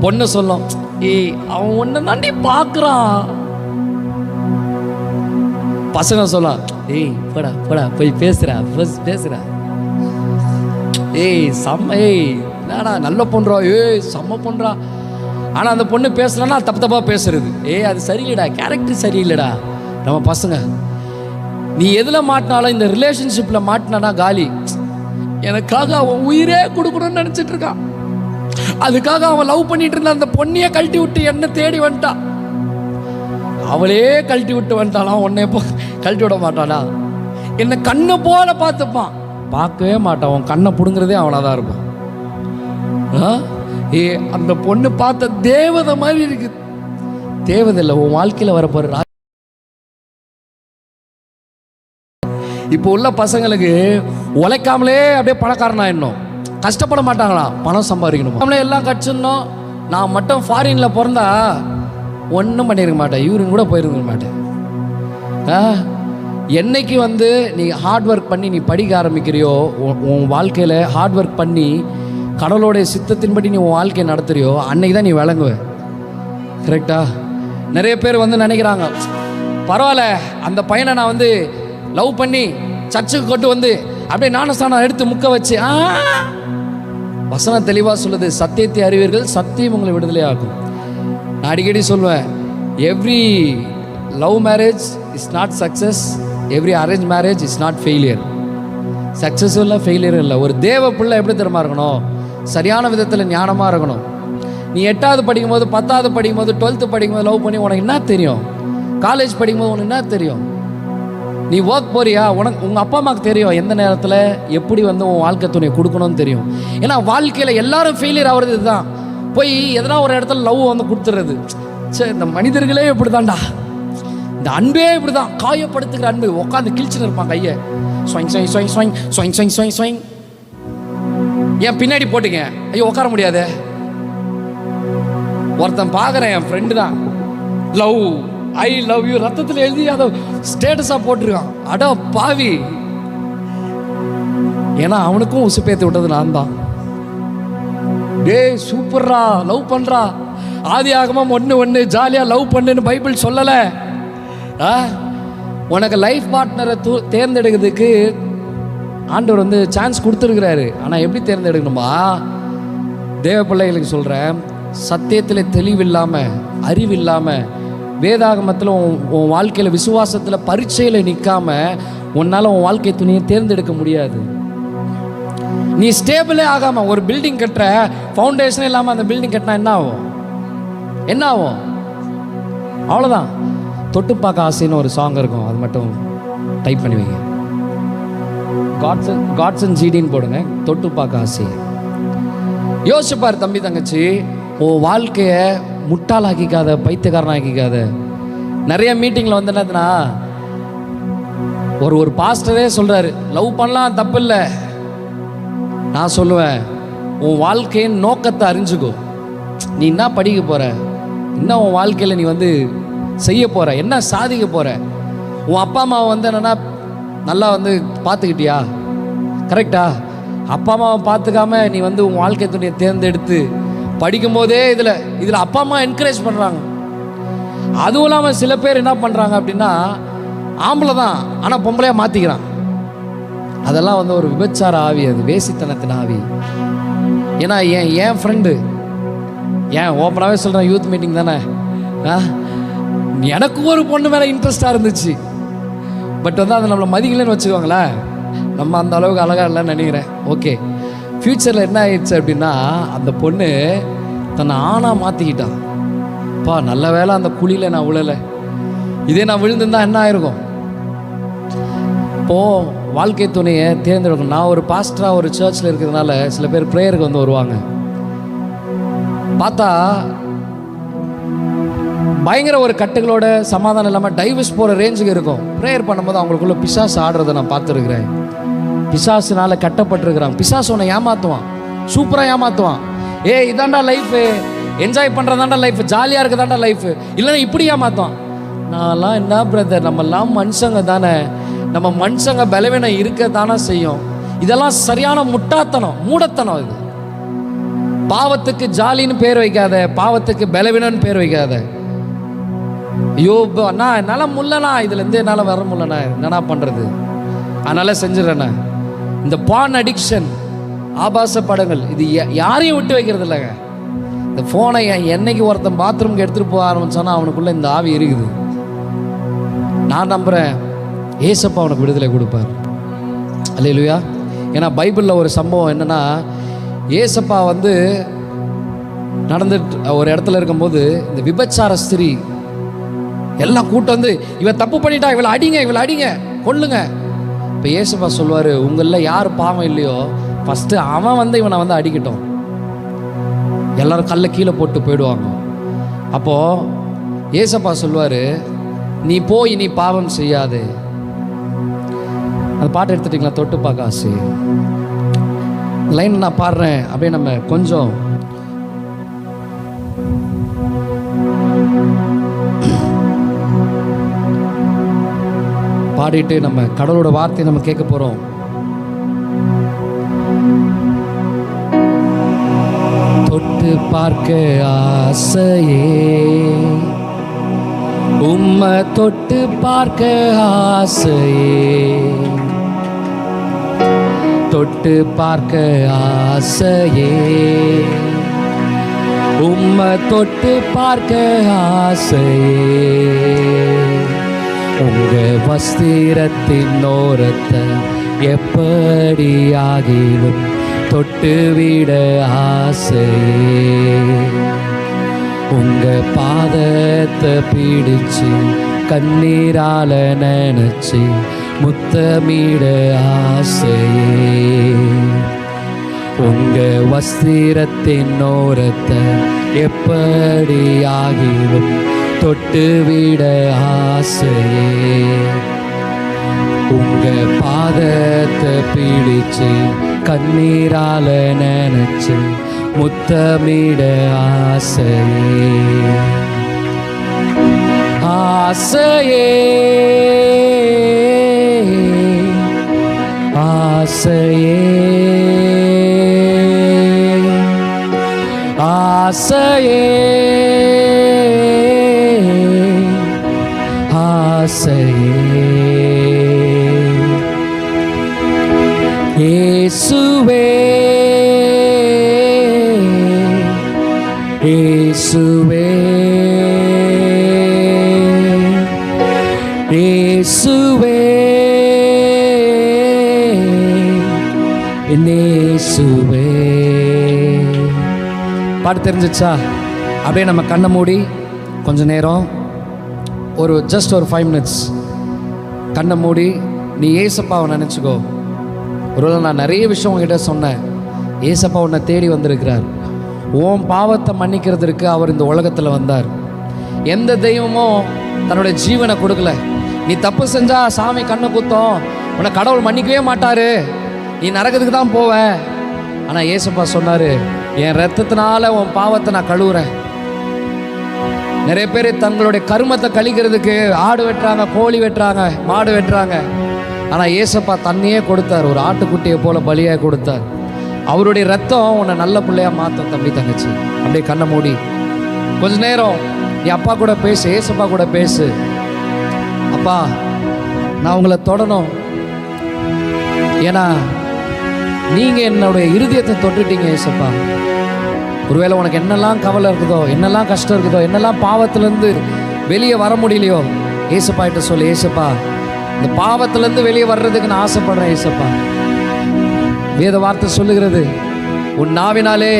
பொண்ணு சொல்லும், ஏய் அவன் ஒன்று தாண்டி பார்க்குறான். பசங்க சொல்லலாம், ஏய் போடா போடா போய் பேசுகிறா பேசுகிறா. ஏய் செம்ம, ஏய் என்னடா நல்ல பொண்ணுறா, ஏய் செம்ம பொண்ணுறா. ஆனால் அந்த பொண்ணு பேசுனா தப்பு தப்பாக பேசுறது. அது சரியில்லைடா, கேரக்டர் சரியில்லைடா. நம்ம பசங்க நீ எதில் மாட்டினாலும் இந்த ரிலேஷன்ஷிப்பில் மாட்டினா காலி. எனக்காக அவன் உயிரே கொடுக்கணும்னு நினச்சிட்டு இருக்கான். அதுக்காக அவன் லவ் பண்ணிட்டு இருந்த அந்த பொண்ணையே கழட்டி விட்டு என்ன தேடி வந்துட்டான். அவளே கழட்டி விட்டு வந்துட்டானா, உன்னை எப்போ கழட்டி விட மாட்டானா? என்னை கண்ணை போல பார்த்துப்பான். பார்க்கவே மாட்டான். அவன் கண்ணை பிடுங்குறதே அவனாக தான் இருப்பான். அந்த பொண்ணு பார்த்த தேவதை மாதிரி இருக்குது. தேவதை இல்லை, உன் வாழ்க்கையில் வரப்போற. இப்போ உள்ள பசங்களுக்கு உழைக்காமலே அப்படியே பணக்காரனா இன்னும் கஷ்டப்பட மாட்டாங்களா? பணம் சம்பாதிக்கணும், நம்மளே எல்லாம் கட்சிடணும். நான் மட்டும் ஃபாரின்ல பிறந்தா ஒன்றும் பண்ணியிருக்க மாட்டேன், யூரின் கூட போயிருக்க மாட்டேன். என்னைக்கு நீ ஹார்ட் ஒர்க் பண்ணி நீ படிக்க ஆரம்பிக்கிறியோ, உன் வாழ்க்கையில் ஹார்ட் ஒர்க் பண்ணி கடவுளுடைய சித்தத்தின்படி நீ உன் வாழ்க்கையை நடத்துறியோ, அன்னைக்கு தான் நீ விளங்குவ. கரெக்டா? நிறைய பேர் நினைக்கிறாங்க, பரவாயில்ல அந்த பையனை நான் லவ் பண்ணி சர்ச்சுக்கு கொண்டு அப்படியே ஞானஸ்தானம் எடுத்து முக்க வச்சு. வசனம் தெளிவாக சொல்லுது, சத்தியத்தை அறிவீர்கள், சத்தியம் உங்களை விடுதலை ஆகும். நான் அடிக்கடி சொல்லுவேன், every love marriage is not success, every arrange marriage is not failure. சக்ஸஸும் இல்லை ஃபெயிலியரும் இல்லை. ஒரு தேவ பிள்ளை எப்படி தெரியுமா இருக்கணும்? சரியான விதத்தில் ஞானமாக இருக்கணும். நீ 8வது படிக்கும்போது, 10வது படிக்கும்போது, 12th படிக்கும்போது லவ் பண்ணி உனக்கு என்ன தெரியும்? காலேஜ் படிக்கும்போது உனக்கு என்ன தெரியும்? நீ ஒர்க் போறியா, உங்கள் அப்பா அம்மாவுக்கு தெரியும் எந்த நேரத்தில் எப்படி உன் வாழ்க்கை துணை கொடுக்கணும்னு தெரியும். ஏன்னா வாழ்க்கையில் எல்லாரும் ஃபெயிலியர் ஆகிறது இதுதான். போய் எதனா ஒரு இடத்துல லவ் கொடுத்துறது. சரி, இந்த மனிதர்களே இப்படி தான்டா, இந்த அன்பே இப்படி தான், காயப்படுத்துகிற அன்பு. உட்காந்து கிழிச்சுன்னு இருப்பான் கையை, ஸ்வைங் ஸ்வைங் ஸ்வைங் ஸ்வைங் ஸ்வைங் ஸ்வைங் ஸ்வைங் ஸ்வைங். ஏன் பின்னாடி போட்டுங்க, ஐயோ உட்கார முடியாது. ஒருத்தன் பார்க்குறேன், என் ஃப்ரெண்டு தான், லவ் ஐ லவ் யூ ரத்தத்தில் எழுதி அதை ஸ்டேட்டஸாக போட்டிருக்கான். அடா பாவி, ஏன்னா அவனுக்கும் உசுப்பேத்தி விட்டது நான் தான். டேய் சூப்பர்ரா, லவ் பண்ணுறா. ஆதியாகமம் 1:1 ஜாலியாக லவ் பண்ணுன்னு பைபிள் சொல்லலை. உனக்கு லைஃப் பார்ட்னரை தேர்ந்தெடுக்கிறதுக்கு ஆண்டவர் சான்ஸ் கொடுத்துருக்கிறாரு. ஆனால் எப்படி தேர்ந்தெடுக்கணுமா? தேவ பிள்ளைகளுக்கு சொல்கிறேன், சத்தியத்தில் தெளிவில்லாமல், அறிவில்லாமல், வேதாகமத்தில் உன் வாழ்க்கையில் விசுவாசத்தில் பரீட்சையில் நிற்காம உன்னால் உன் வாழ்க்கை துணையை தேர்ந்தெடுக்க முடியாது. நீ ஸ்டேபிளே ஆகாமல் ஒரு பில்டிங் கட்டுற, ஃபவுண்டேஷனே இல்லாமல் அந்த பில்டிங் கட்டினா என்ன ஆகும்? என்ன ஆகும்? அவ்வளோதான். தொட்டு பார்க்க ஆசைன்னு ஒரு சாங் இருக்கும், அது மட்டும் டைப் பண்ணி வைங்க. காட்ஸ் அண்ட் ஜிடின்னு போடுங்க, தொட்டு பார்க்க ஆசை. யோசிப்பார் தம்பி தங்கச்சி, உன் வாழ்க்கையை முட்டாளாக்கிக்காத, பைத்தியக்காரனாக்கிக்காத. நிறைய மீட்டிங்கில் வந்து என்னதுன்னா ஒரு பாஸ்டரே சொல்கிறாரு, லவ் பண்ணலாம் தப்பு இல்லை. நான் சொல்லுவேன், உன் வாழ்க்கையின் நோக்கத்தை அறிஞ்சுக்கோ. நீ என்ன படிக்க போகிற, என்ன உன் வாழ்க்கையில் நீ வந்து செய்ய போகிற, என்ன சாதிக்க போகிற. உன் அப்பா அம்மாவை வந்து என்னென்னா நல்லா வந்து பார்த்துக்கிட்டியா, கரெக்டா? அப்பா அம்மாவை பார்த்துக்காம நீ வந்து உன் வாழ்க்கை துணையை தேர்ந்தெடுத்து படிக்கும் போதே இதில் அப்பா அம்மா என்கரேஜ் பண்ணுறாங்க. அதுவும் இல்லாமல் சில பேர் என்ன பண்ணுறாங்க அப்படின்னா, ஆம்பளை தான் ஆனால் பொம்பளையாக மாற்றிக்கிறான். அதெல்லாம் வந்து ஒரு விபச்சார ஆவி, அது வேசித்தனத்தின் ஆவி. ஏன்னா என் ஃப்ரெண்டு, ஏன் ஓப்பனாகவே சொல்கிறேன், யூத் மீட்டிங் தானே, எனக்கு ஒரு பொண்ணு மேலே இன்ட்ரெஸ்டாக இருந்துச்சு. பட் வந்து அதை நம்மளை மதிக்கலன்னு வச்சுக்கோங்களேன், நம்ம அந்த அளவுக்கு அழகாக இல்லைன்னு நினைக்கிறேன். ஓகே, ஃப்யூச்சரில் என்ன ஆயிடுச்சு அப்படின்னா, அந்த பொண்ணு தன்னை ஆணாக மாற்றிக்கிட்டான். நல்ல வேலை அந்த குழியில் நான் விழலை, இதே நான் விழுந்திருந்தா என்ன ஆயிருக்கும். இப்போது வாழ்க்கை துணையை தேர்ந்தெடுக்கணும். நான் ஒரு பாஸ்டராக ஒரு சர்ச்சில் இருக்கிறதுனால சில பேர் ப்ரேயருக்கு வந்து வருவாங்க. பார்த்தா பயங்கர ஒரு கட்டுகளோட சமாதானம் இல்லாமல் டைவர்ஸ் போகிற ரேஞ்சுக்கு இருக்கும். ப்ரேயர் பண்ணும்போது அவங்களுக்குள்ள பிசாசு ஆடுறதை நான் பார்த்துருக்குறேன். பிசாசுனால கட்டப்பட்டிருக்கிறாங்க. பிசாசு உன்னை ஏமாற்றுவான், சூப்பராக ஏமாற்றுவான். இதாண்டா லைஃபு, என்ஜாய் பண்ணுறதாண்டா லைஃப், ஜாலியாக இருக்குதாண்டா லைஃபு, இல்லைன்னா இப்படி ஏமாற்றுவான். நான்லாம் என்ன பிரதர், நம்மெல்லாம் மனுஷங்க தானே, நம்ம மனுஷங்க பலவீனம் இருக்க தானே செய்யும். இதெல்லாம் சரியான முட்டாத்தனம், மூடத்தனம். இது பாவத்துக்கு ஜாலின்னு பேர் வைக்காத, பாவத்துக்கு பலவீனம்னு பேர் வைக்காத. ஐயோ அண்ணா என்னால் முல்லண்ணா, இதுலேருந்து என்னால் வர முடியலண்ணா, என்னண்ணா பண்ணுறது, அதனால் செஞ்சிடறேண்ணா. இந்த பான் அடிக்ஷன், ஆபாச படங்கள், இது யாரையும் விட்டு வைக்கிறது இல்லைங்க. இந்த ஃபோனை என்னைக்கு ஒருத்தன் பாத்ரூம்க்கு எடுத்துகிட்டு போக ஆரம்பிச்சானா அவனுக்குள்ளே இந்த ஆவி இருக்குது. நான் நம்புகிறேன் ஏசப்பா அவனுக்கு விடுதலை கொடுப்பார். அல்லேலூயா. ஏன்னா பைபிளில் ஒரு சம்பவம் என்னென்னா, ஏசப்பா வந்து நடந்துட்டு ஒரு இடத்துல இருக்கும்போது இந்த விபச்சார ஸ்திரீ எல்லாம் கூட்டம் வந்து, இவன் தப்பு பண்ணிட்டா, இவளை அடிங்க, இவளை அடிங்க, கொல்லுங்க. இப்போ ஏசப்பா சொல்லுவார், உங்களில் யார் பாவம் இல்லையோ ஃபஸ்ட்டு அவன் வந்து இவனை வந்து அடிக்கட்டும். எல்லாரும் கல்லை கீழே போட்டு போயிடுவாங்க. அப்போது ஏசப்பா சொல்லுவார், நீ போய் நீ பாவம் செய்யாது. அந்த பாட்டு எடுத்துட்டிங்களா, தொட்டு பார்க்க ஆசை லைன் நான் பாடுறேன். அப்படியே நம்ம கொஞ்சம் பாடிட்டு நம்ம கடவுளோட வார்த்தையை நம்ம கேட்க போகிறோம். தொட்டு பார்க்க ஆசையே, உம்மை தொட்டு பார்க்க ஆசையே, தொட்டு பார்க்க ஆசையே, உம்மை தொட்டு பார்க்க ஆசையே. உங்க வஸ்திரத்தின் ஓரத்தை எப்படி ஆகிலும் தொட்டு விட ஆசையே. உங்க பாதத்தை பிடிச்சு கண்ணீரால நினைச்சு முத்தமிட ஆசையே. உங்க வஸ்திரத்தின் ஓரத்தை எப்படி ஆகிலும் தொட்டு விட ஆசையே. உங்க பாதத்தை பிடிச்சு கண்ணீரால நினைச்சு முத்தமிட ஆசையே. ஆசையே ஆசையே ஆசையே ஆசையே. இயேசுவே இயேசுவே இயேசுவே இயேசுவே. பாட்டு தெரிஞ்சிச்சா? அப்படியே நம்ம கண்ணை மூடி கொஞ்ச நேரம் ஜஸ்ட் ஒரு 5 மினிட்ஸ் கண்ணை மூடி நீ ஏசப்பாவை நினச்சிக்கோ. ஒருவேளை நான் நிறைய விஷயம் உங்ககிட்ட சொன்னேன். ஏசப்பா உன்னை தேடி வந்திருக்கிறார். உன் பாவத்தை மன்னிக்கிறதுக்கு அவர் இந்த உலகத்தில் வந்தார். எந்த தெய்வமும் தன்னுடைய ஜீவனை கொடுக்கல. நீ தப்பு செஞ்சா சாமி கண்ணை குத்தம், உன்னை கடவுள் மன்னிக்கவே மாட்டார், நீ நரகத்துக்கு தான் போவ. ஆனால் ஏசப்பா சொன்னார், என் ரத்தத்தினால உன் பாவத்தை நான் கழுவுறேன். நிறைய பேர் தங்களுடைய கருமத்தை கழிக்கிறதுக்கு ஆடு வெட்டுறாங்க, கோழி வெட்டுறாங்க, மாடு வெட்டுறாங்க. ஆனால் ஏசப்பா தண்ணியே கொடுத்தார், ஒரு ஆட்டுக்குட்டியை போல பலியாக கொடுத்தார். அவருடைய ரத்தம் உன்னை நல்ல பிள்ளையா மாற்றும். தம்பி தங்கச்சி, அப்படியே கண்ணை மூடி கொஞ்ச நேரம் நீ அப்பா கூட பேசு, ஏசப்பா கூட பேசு. அப்பா, நான் உங்களை தொடணும். ஏன்னா நீங்கள் என்னுடைய இருதயத்தை தொட்டுட்டீங்க ஏசப்பா. ஒருவேளை உனக்கு என்னெல்லாம் கவலை இருக்குதோ, என்னெல்லாம் கஷ்டம் இருக்குதோ, என்னெல்லாம் பாவத்திலேருந்து வெளியே வர முடியலையோ, ஏசப்பா கிட்ட சொல்லு. ஏசப்பா, இந்த பாவத்திலேருந்து வெளியே வர்றதுக்கு நான் ஆசைப்படுறேன் ஏசப்பா. வேத வார்த்தை சொல்லுகிறது, உன் நாவினாலே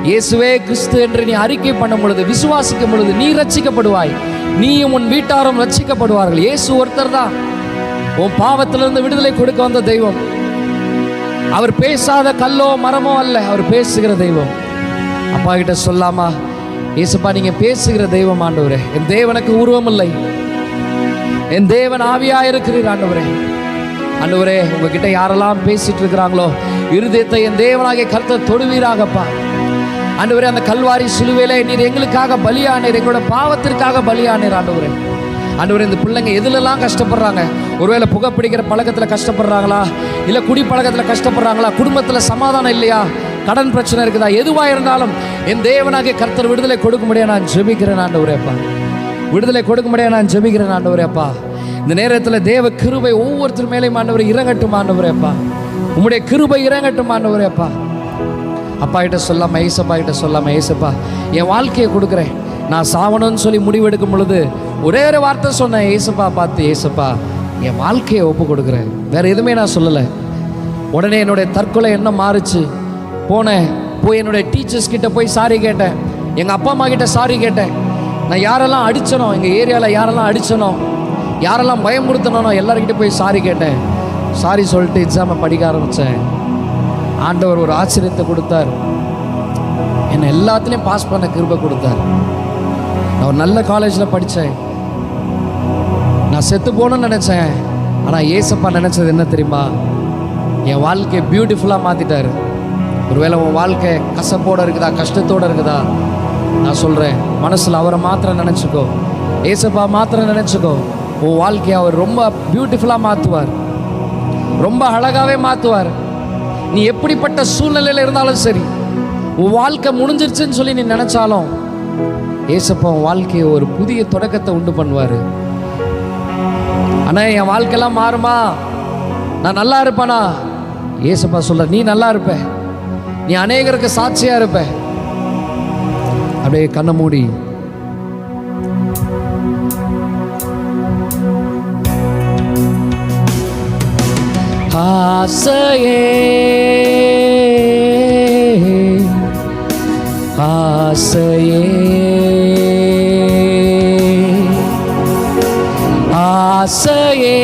இயேசுவே கிறிஸ்து என்று நீ அறிக்கை பண்ணும் பொழுது, விசுவாசிக்கும் பொழுது நீ ரட்சிக்கப்படுவாய், நீயும் உன் வீட்டாரும் ரட்சிக்கப்படுவார்கள். இயேசு ஒருத்தர் தான் உன் பாவத்திலிருந்து விடுதலை கொடுக்க வந்த தெய்வம். அவர் பேசாத கல்லோ மரமோ அல்ல, அவர் பேசுகிற தெய்வம். அப்பா கிட்ட சொல்லாமா, ஏசப்பா நீங்க பேசுகிற தெய்வம் ஆண்டவரே. என் தேவனுக்கு உருவம் இல்லை, என் தேவன் ஆவியா இருக்கிறீர் ஆண்டவரே. ஆண்டவரே, உங்ககிட்ட யாரெல்லாம் பேசிட்டு இருக்கிறாங்களோ இருதயத்தை என் தேவனாகிய கர்த்தர் தொடுவீராகப்பா. ஆண்டவரே, அந்த கல்வாரி சிலுவையிலே நீர் எங்களுக்காக பலியானீர், எங்களோட பாவத்திற்காக பலியானீர் ஆண்டவரே. ஆண்டவரே, இந்த பிள்ளைங்க எதுலெல்லாம் கஷ்டப்படுறாங்க? ஒருவேளை புகைப்பிடிக்கிற பழக்கத்தில் கஷ்டப்படுறாங்களா, இல்லை குடி பழக்கத்தில் கஷ்டப்படுறாங்களா, குடும்பத்தில் சமாதானம் இல்லையா, கடன் பிரச்சனை இருக்குதா, எதுவாக இருந்தாலும் என் தேவனாகிய கர்த்தர் விடுதலை கொடுக்க முடியாது நான் ஜெபிக்கிறேன் ஆண்டவரேப்பா. விடுதலை கொடுக்க முடியாது நான் ஜெபிக்கிறேன் ஆண்டவரேப்பா. இந்த நேரத்தில் தேவ கிருபை ஒவ்வொருத்தர் மேலேயும் ஆண்டவரே இறங்கட்டும் ஆண்டவரேப்பா. உம்முடைய கிருபை இறங்கட்டும் ஆண்டவரேப்பா. அப்பா கிட்ட சொல்லாம, ஏசப்பா கிட்ட சொல்லாம, ஏசப்பா என் வாழ்க்கையை கொடுக்குறேன். நான் சாவணும்னு சொல்லி முடிவெடுக்கும் பொழுது ஒரே ஒரு வார்த்தை சொன்னேன், ஏசப்பா பார்த்து, ஏசப்பா என் வாழ்க்கையை ஒப்பு கொடுக்குறேன். வேறு எதுவுமே நான் சொல்லலை. உடனே என்னுடைய தற்கொலை எண்ணம் மாறுச்சு. போய் என்னுடைய டீச்சர்ஸ் கிட்ட போய் சாரி கேட்டேன், எங்கள் அப்பா அம்மா கிட்ட சாரி கேட்டேன். நான் யாரெல்லாம் அடித்தனோ, எங்கள் ஏரியாவில் யாரெல்லாம் அடித்தனோ, யாரெல்லாம் பயமுறுத்தனோ எல்லாருக்கிட்ட போய் சாரி கேட்டேன். சாரி சொல்லிட்டு எக்ஸாமை படிக்க ஆரம்பித்தேன். ஆண்டவர் ஒரு ஆச்சரியத்தை கொடுத்தார். என்னை எல்லாத்துலேயும் பாஸ் பண்ண கிருபை கொடுத்தார். நான் ஒரு நல்ல காலேஜில் படித்தேன். நான் செத்து போகணும்னு நினச்சேன். ஆனால் ஏசப்பா நினச்சது என்ன தெரியுமா? என் வாழ்க்கையை பியூட்டிஃபுல்லாக மாற்றிட்டார். ஒருவேளை உன் வாழ்க்கை கசப்போடு இருக்குதா, கஷ்டத்தோடு இருக்குதா, நான் சொல்கிறேன், மனசில் அவரை மாத்திரம் நினச்சிக்கோ, ஏசப்பா மாத்திரம் நினச்சிக்கோ. உன் வாழ்க்கையை அவர் ரொம்ப பியூட்டிஃபுல்லாக மாற்றுவார், ரொம்ப அழகாகவே மாற்றுவார். நீ எப்படிப்பட்ட சூழ்நிலையில் இருந்தாலும் சரி, உன் வாழ்க்கை முடிஞ்சிருச்சுன்னு சொல்லி நீ நினச்சாலும் ஏசப்பா உன் வாழ்க்கையை ஒரு புதிய தொடக்கத்தை உண்டு பண்ணுவார். ஆனால் என் வாழ்க்கையெல்லாம் மாறுமா, நான் நல்லா இருப்பேனா? ஏசப்பா சொல்ற, நீ நல்லா இருப்ப, நீ அநேகருக்கு சாட்சியா இருப்ப. அப்படியே கண்ணை மூடி ஆசையே ஆசையே ஆசையே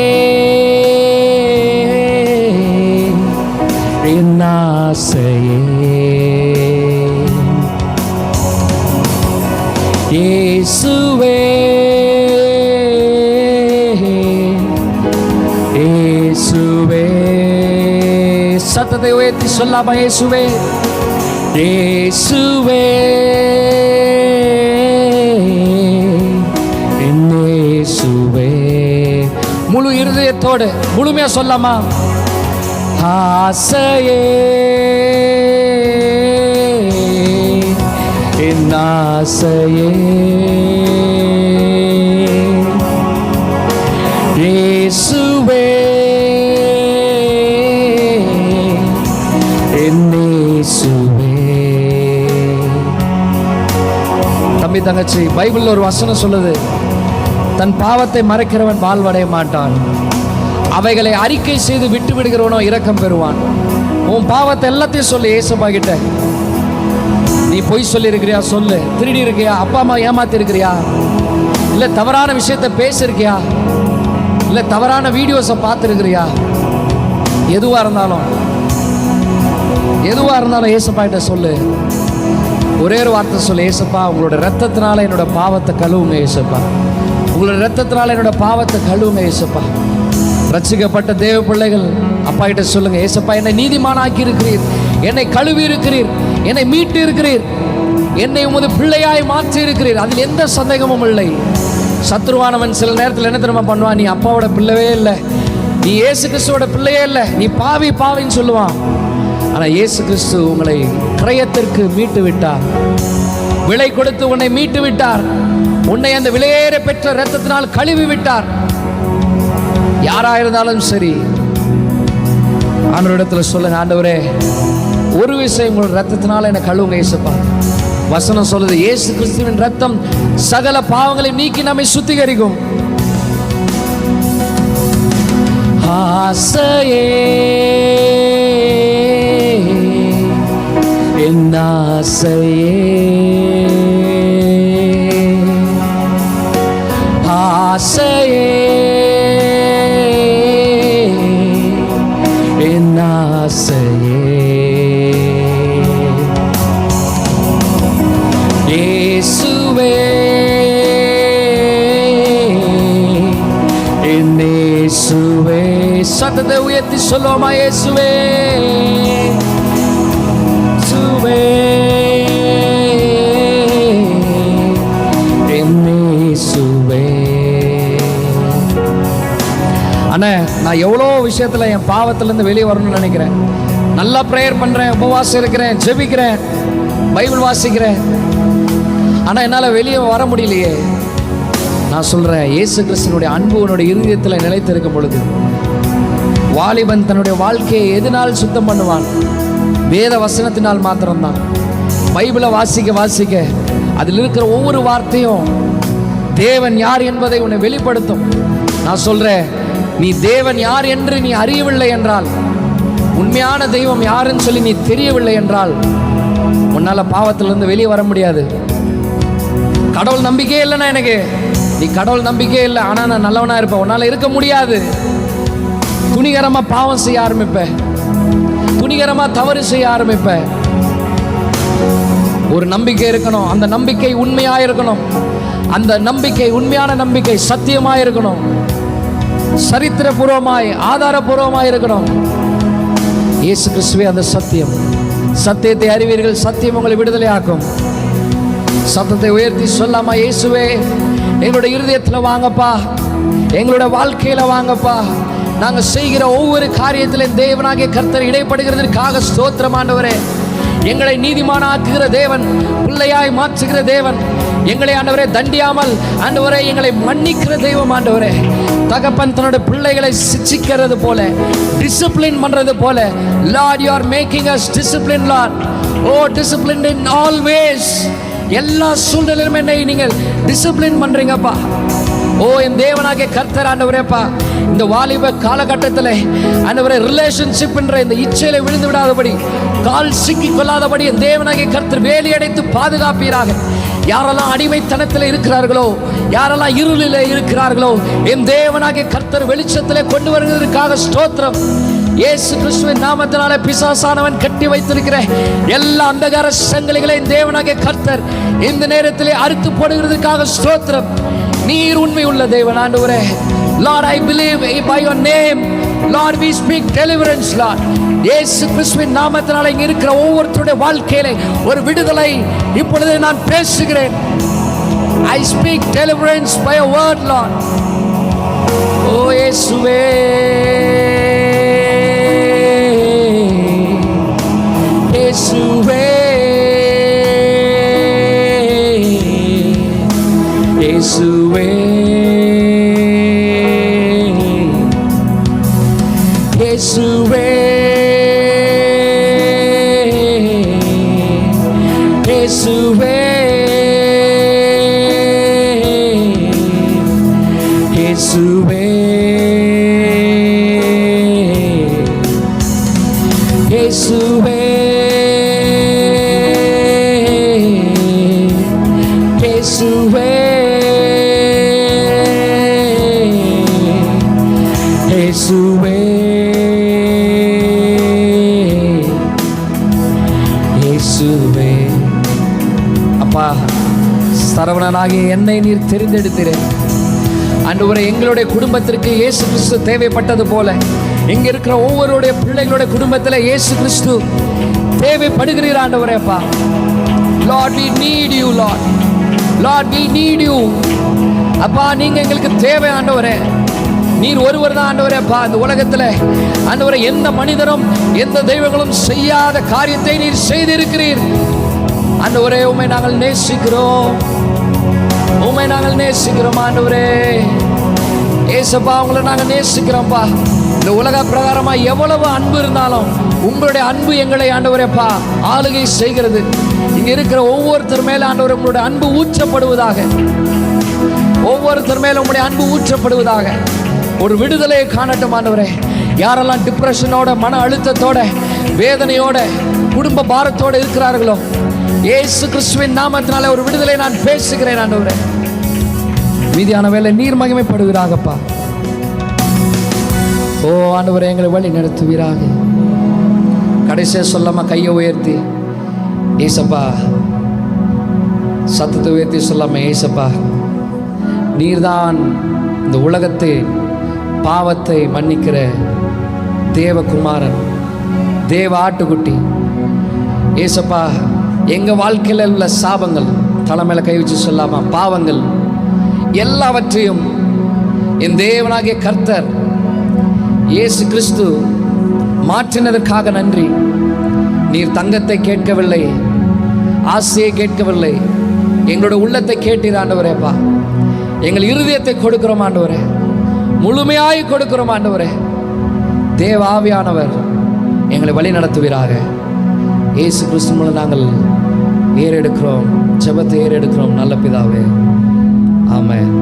என் ஆசையே இயேசுவே இயேசுவே. சத்தத்தை உயர்த்தி சொல்லாம, இயேசுவே இயேசுவே இயேசுவே. முழு இருதயத்தோடு முழுமையா சொல்லாமா? ஆசையே என் ஆசையே இயேசுவே என் இயேசுவே. தம்பி தங்கச்சி, பைபிள்ல ஒரு வசனம் சொல்லுது, தன் பாவத்தை மறைக்கிறவன் வாழ்வடைய மாட்டான், அவைகளை அறிக்கை செய்து விட்டு விடுகிறவனோ இரக்கம் பெறுவான். உன் பாவத்தை எல்லாத்தையும் சொல்லு ஏசப்பா கிட்ட. நீ பொய் சொல்லி இருக்கிறியா சொல்லு, திருடி இருக்கியா, அப்பா அம்மா ஏமாத்தி இருக்கிறியா, இல்லை தவறான விஷயத்தை பேசிருக்கியா, இல்லை தவறான வீடியோஸை பார்த்துருக்கிறியா? எதுவாக இருந்தாலும் ஏசப்பா கிட்ட சொல்லு. ஒரே ஒரு வார்த்தை சொல்லு, ஏசப்பா உங்களோட ரத்தத்தினால என்னோட பாவத்தை கழுவுங்க ஏசப்பா, உங்களோட ரத்தத்தினால என்னோட பாவத்தை கழுவுங்க ஏசப்பா. ரட்சிக்கப்பட்ட தேவ பிள்ளைகள் அப்பா கிட்ட சொல்லுங்க, ஏசப்பா என்னை நீதிமானாக்கி இருக்கிறீர், என்னை கழுவி இருக்கிறீர், என்னை மீட்டு இருக்கிறீர், என்னை உமது பிள்ளையாய் மாற்றி இருக்கிறீர். அதில் எந்த சந்தேகமும் இல்லை. சத்ருவானவன் சில நேரத்தில் என்ன தெரியுமா பண்ணுவான்? நீ அப்பாவோட பிள்ளையே இல்லை, நீ இயேசு கிறிஸ்துவோட பிள்ளையே இல்லை, நீ பாவின்னு சொல்லுவான். ஆனால் இயேசு கிறிஸ்து உங்களை கிரயத்திற்கு மீட்டு விட்டார், விலை கொடுத்து உன்னை மீட்டு விட்டார், உன்னை அந்த விலையேற பெற்ற இரத்தத்தினால் கழுவி விட்டார். யாராயிருந்தாலும் சரி ஆண்டவரிடத்தில் சொல்லுங்க, ஆண்டவரே ஒரு விஷயம் உங்களோட ரத்தத்தினால என்னை கழுவுங்க ஏசப்பா. வசனம் சொல்லுது, இயேசு கிறிஸ்துவின் ரத்தம் சகல பாவங்களை நீக்கி நம்மை சுத்திகரிக்கும். ஆசையே என் ஆசையே, ஆசையே என் ஆசையே, இயேசுவே என் இயேசுவே. சத்தத்தை உயர்த்தி சொல்லுவோமா? இயேசுவே இயேசுவே என் இயேசுவே. அண்ணே, நான் எவ்வளோ விஷயத்தில் என் பாவத்திலேருந்து வெளியே வரணும்னு நினைக்கிறேன். நல்லா ப்ரேயர் பண்ணுறேன், உபவாசம் இருக்கிறேன், ஜெபிக்கிறேன், பைபிள் வாசிக்கிறேன், ஆனால் என்னால் வெளியே வர முடியலையே. நான் சொல்கிறேன், இயேசு கிறிஸ்துனுடைய அன்பு உன்னுடைய இருதயத்தில் நிலைத்திருக்கும் பொழுது வாலிபன் தன்னுடைய வாழ்க்கையை எதனால் சுத்தம் பண்ணுவான்? வேத வசனத்தினால் மாத்திரம்தான். பைபிளை வாசிக்க அதில் இருக்கிற ஒவ்வொரு வார்த்தையும் தேவன் யார் என்பதை உன்னை வெளிப்படுத்தும். நான் சொல்கிறேன், நீ தேவன் யார் என்று நீ அறியவில்லை என்றால், உண்மையான தெய்வம் யாருன்னு சொல்லி நீ தெரியவில்லை என்றால், உன்னால் பாவத்திலிருந்து வெளியே வர முடியாது. கடவுள் நம்பிக்கையே இல்லைன்னா எனக்கு, நீ கடவுள் நம்பிக்கையே இல்லை ஆனால் நான் நல்லவனா இருப்பேன், உன்னால் இருக்க முடியாது. துணிகரமாக பாவம் செய்ய ஆரம்பிப்ப, துணிகரமாக தவறு செய்ய ஆரம்பிப்ப. ஒரு நம்பிக்கை இருக்கணும், அந்த நம்பிக்கை உண்மையாக இருக்கணும், அந்த நம்பிக்கை உண்மையான நம்பிக்கை சத்தியமாக இருக்கணும், சரித்திரபூர்வமாய் ஆதாரபூர்வமாய் இருக்கணும். இயேசு கிறிஸ்துவே அந்த சத்தியம். சத்தியத்தை அறிவீர்கள், சத்தியம் உங்களை விடுதலை ஆக்கும். சத்தத்தை உயர்த்தி சொல்லாமா? இயேசுவே எங்களோட இருதயத்தில் வாங்கப்பா, எங்களோட வாழ்க்கையில வாங்கப்பா. நாங்கள் செய்கிற ஒவ்வொரு காரியத்திலும் தேவனாகிய கர்த்தர் இடைப்படுகிறதற்காக ஸ்தோத்திரம் ஆண்டவரே. எங்களை நீதிமானாக்குகிற தேவன், பிள்ளையாய் மாற்றுகிற தேவன், எங்களை ஆண்டவரே தண்டியாமல் ஆண்டவரே எங்களை மன்னிக்கிற தெய்வம் ஆண்டவரே. தகப்பன் தன்னோட பிள்ளைகளை சிச்சிக்கிறது போல, டிசிப்ளின் பண்றது போல, Lord you are making us discipline Lord. Oh discipline in all ways. எல்லா சூழ்நிலையிலும் என்னை நீங்கள் டிசிப்ளின் பண்றீங்கப்பா. ஓ என் தேவனாகிய கர்த்தர் ஆண்டவரேப்பா, இந்த வாலிப காலகட்டத்தில் ஆண்டவரே ரிலேஷன்ஷிப் என்ற இந்த இச்சையில விழுந்து விடாதபடி, கால் சிக்கி கொள்ளாதபடி என் தேவனாகிய கர்த்தர் வேலி அடைத்து பாதுகாப்பீராக. யாரெல்லாம் அடிமைத்தனத்தில் இருக்கிறார்களோ, யாரெல்லாம் இருளில் இருக்கிறார்களோ, என் தேவனாகிய கர்த்தர் வெளிச்சத்தில் கொண்டு வருவதற்காக ஸ்தோத்திரம். இயேசு கிறிஸ்துவின் நாமத்தினாலே பிசாசானவன் கட்டி வைத்திருக்கிற எல்லா அந்தகார சங்கிலிகளை தேவனாகிய கர்த்தர் இந்த நேரத்திலே அறுத்து போடுகிறதுக்காக ஸ்தோத்திரம். நீர் உண்மை உள்ள தேவன் ஆண்டவரே. Lord, I believe by your name, Lord, we speak deliverance, Lord. இயேசு கிறிஸ்துவின் நாமத்தினால இங்க இருக்கிற ஒவ்வொருத்தருடைய வாழ்க்கையில ஒரு விடுதலை இப்பொழுது நான் பேசுகிறேன். I speak deliverance by your word, Lord. ஓ இயேசுவே, இயேசுவே, இயேசுவே, இயேசுவே, இயேசுவே, இயேசுவே, இயேசுவே, இயேசுவே, சரவணனாகிய என்னை நீர் தெரிந்தெடுத்தீரே. ஆண்டவரே, எங்களுடைய குடும்பத்திற்கு இயேசு கிறிஸ்து தேவைப்பட்டது போல இங்க இருக்கிற ஒவ்வொருடைய பிள்ளைகளுடைய குடும்பத்தில் இயேசு கிறிஸ்து தேவைப்படுகிறீர் ஆண்டவரேப்பா. Lord, we need you, Lord. Lord, we need you. அப்பா, நீங்க எங்களுக்கு தேவை ஆண்டவரே. நீர் ஒருவர் தான் ஆண்டவரேப்பா. இந்த உலகத்தில் ஆண்டவரே எந்த மனிதனும் எந்த தெய்வங்களும் செய்யாத காரியத்தை நீர் செய்திருக்கிறீர் ஆண்டவரே. உம்மை நாங்கள் நேசிக்கிறோம், உம்மை நாங்கள் நேசிக்கிறோம் ஆண்டவரே. ஏசப்பா, உங்களை நாங்கள் நேசிக்கிறோம்ப்பா. இந்த உலக பிரகாரமா எவ்வளவு அன்பு இருந்தாலும் உங்களுடைய அன்பு எங்களை ஆண்டவரேப்பா ஆளுகை செய்கிறது. இங்க இருக்கிற ஒவ்வொருத்தர் மேல ஆண்டவர் உங்களுடைய அன்பு ஊற்றப்படுவதாக, ஒவ்வொருத்தர் மேல உங்களுடைய அன்பு ஊற்றப்படுவதாக. ஒரு விடுதலையை காணட்டும் ஆண்டவரே. யாரெல்லாம் டிப்ரெஷனோட, மன அழுத்தத்தோட, வேதனையோட, குடும்ப பாரத்தோட இருக்கிறார்களோ, இயேசு கிறிஸ்துவின் நாமத்தினால ஒரு விடுதலை நான் பேசுகிறேன் ஆண்டவரே. மீதியான வேலை நீர் மகிமைப்படுவீராகப்பா. ஓ ஆண்டவரே, எங்களை வழி நடத்துவீராக. கடைசியாக சொல்லாம கையை உயர்த்தி ஏசப்பா, சத்தத்தை உயர்த்தி சொல்லாம ஏசப்பா, நீர்தான் இந்த உலகத்தை பாவத்தை மன்னிக்கிற தேவகுமாரன், தேவ ஆட்டுக்குட்டி. ஏசப்பா, எங்க வாழ்க்கையில் உள்ள சாபங்கள் தலைமையில கை வச்சு சொல்லாமா, பாவங்கள் எல்லாவற்றையும் என் தேவனாகிய கர்த்தர் இயேசு கிறிஸ்து மாற்றினதற்காக நன்றி. நீர் தங்கத்தை கேட்கவில்லை, ஆசையை கேட்கவில்லை, எங்களோட உள்ளத்தை கேட்டீர் ஆண்டவரேப்பா. எங்கள் இருதயத்தை கொடுக்கிறோம் ஆண்டவரே, முழுமையாய் கொடுக்கிறோம் ஆண்டவரே. தேவ ஆவியானவர் எங்களை வழி நடத்துவீராக. இயேசு கிறிஸ்து மூலம் நாங்கள் ஏறெடுக்கிறோம், ஜெபத்தை ஏறெடுக்கிறோம் நல்ல பிதாவே. ஆமென்.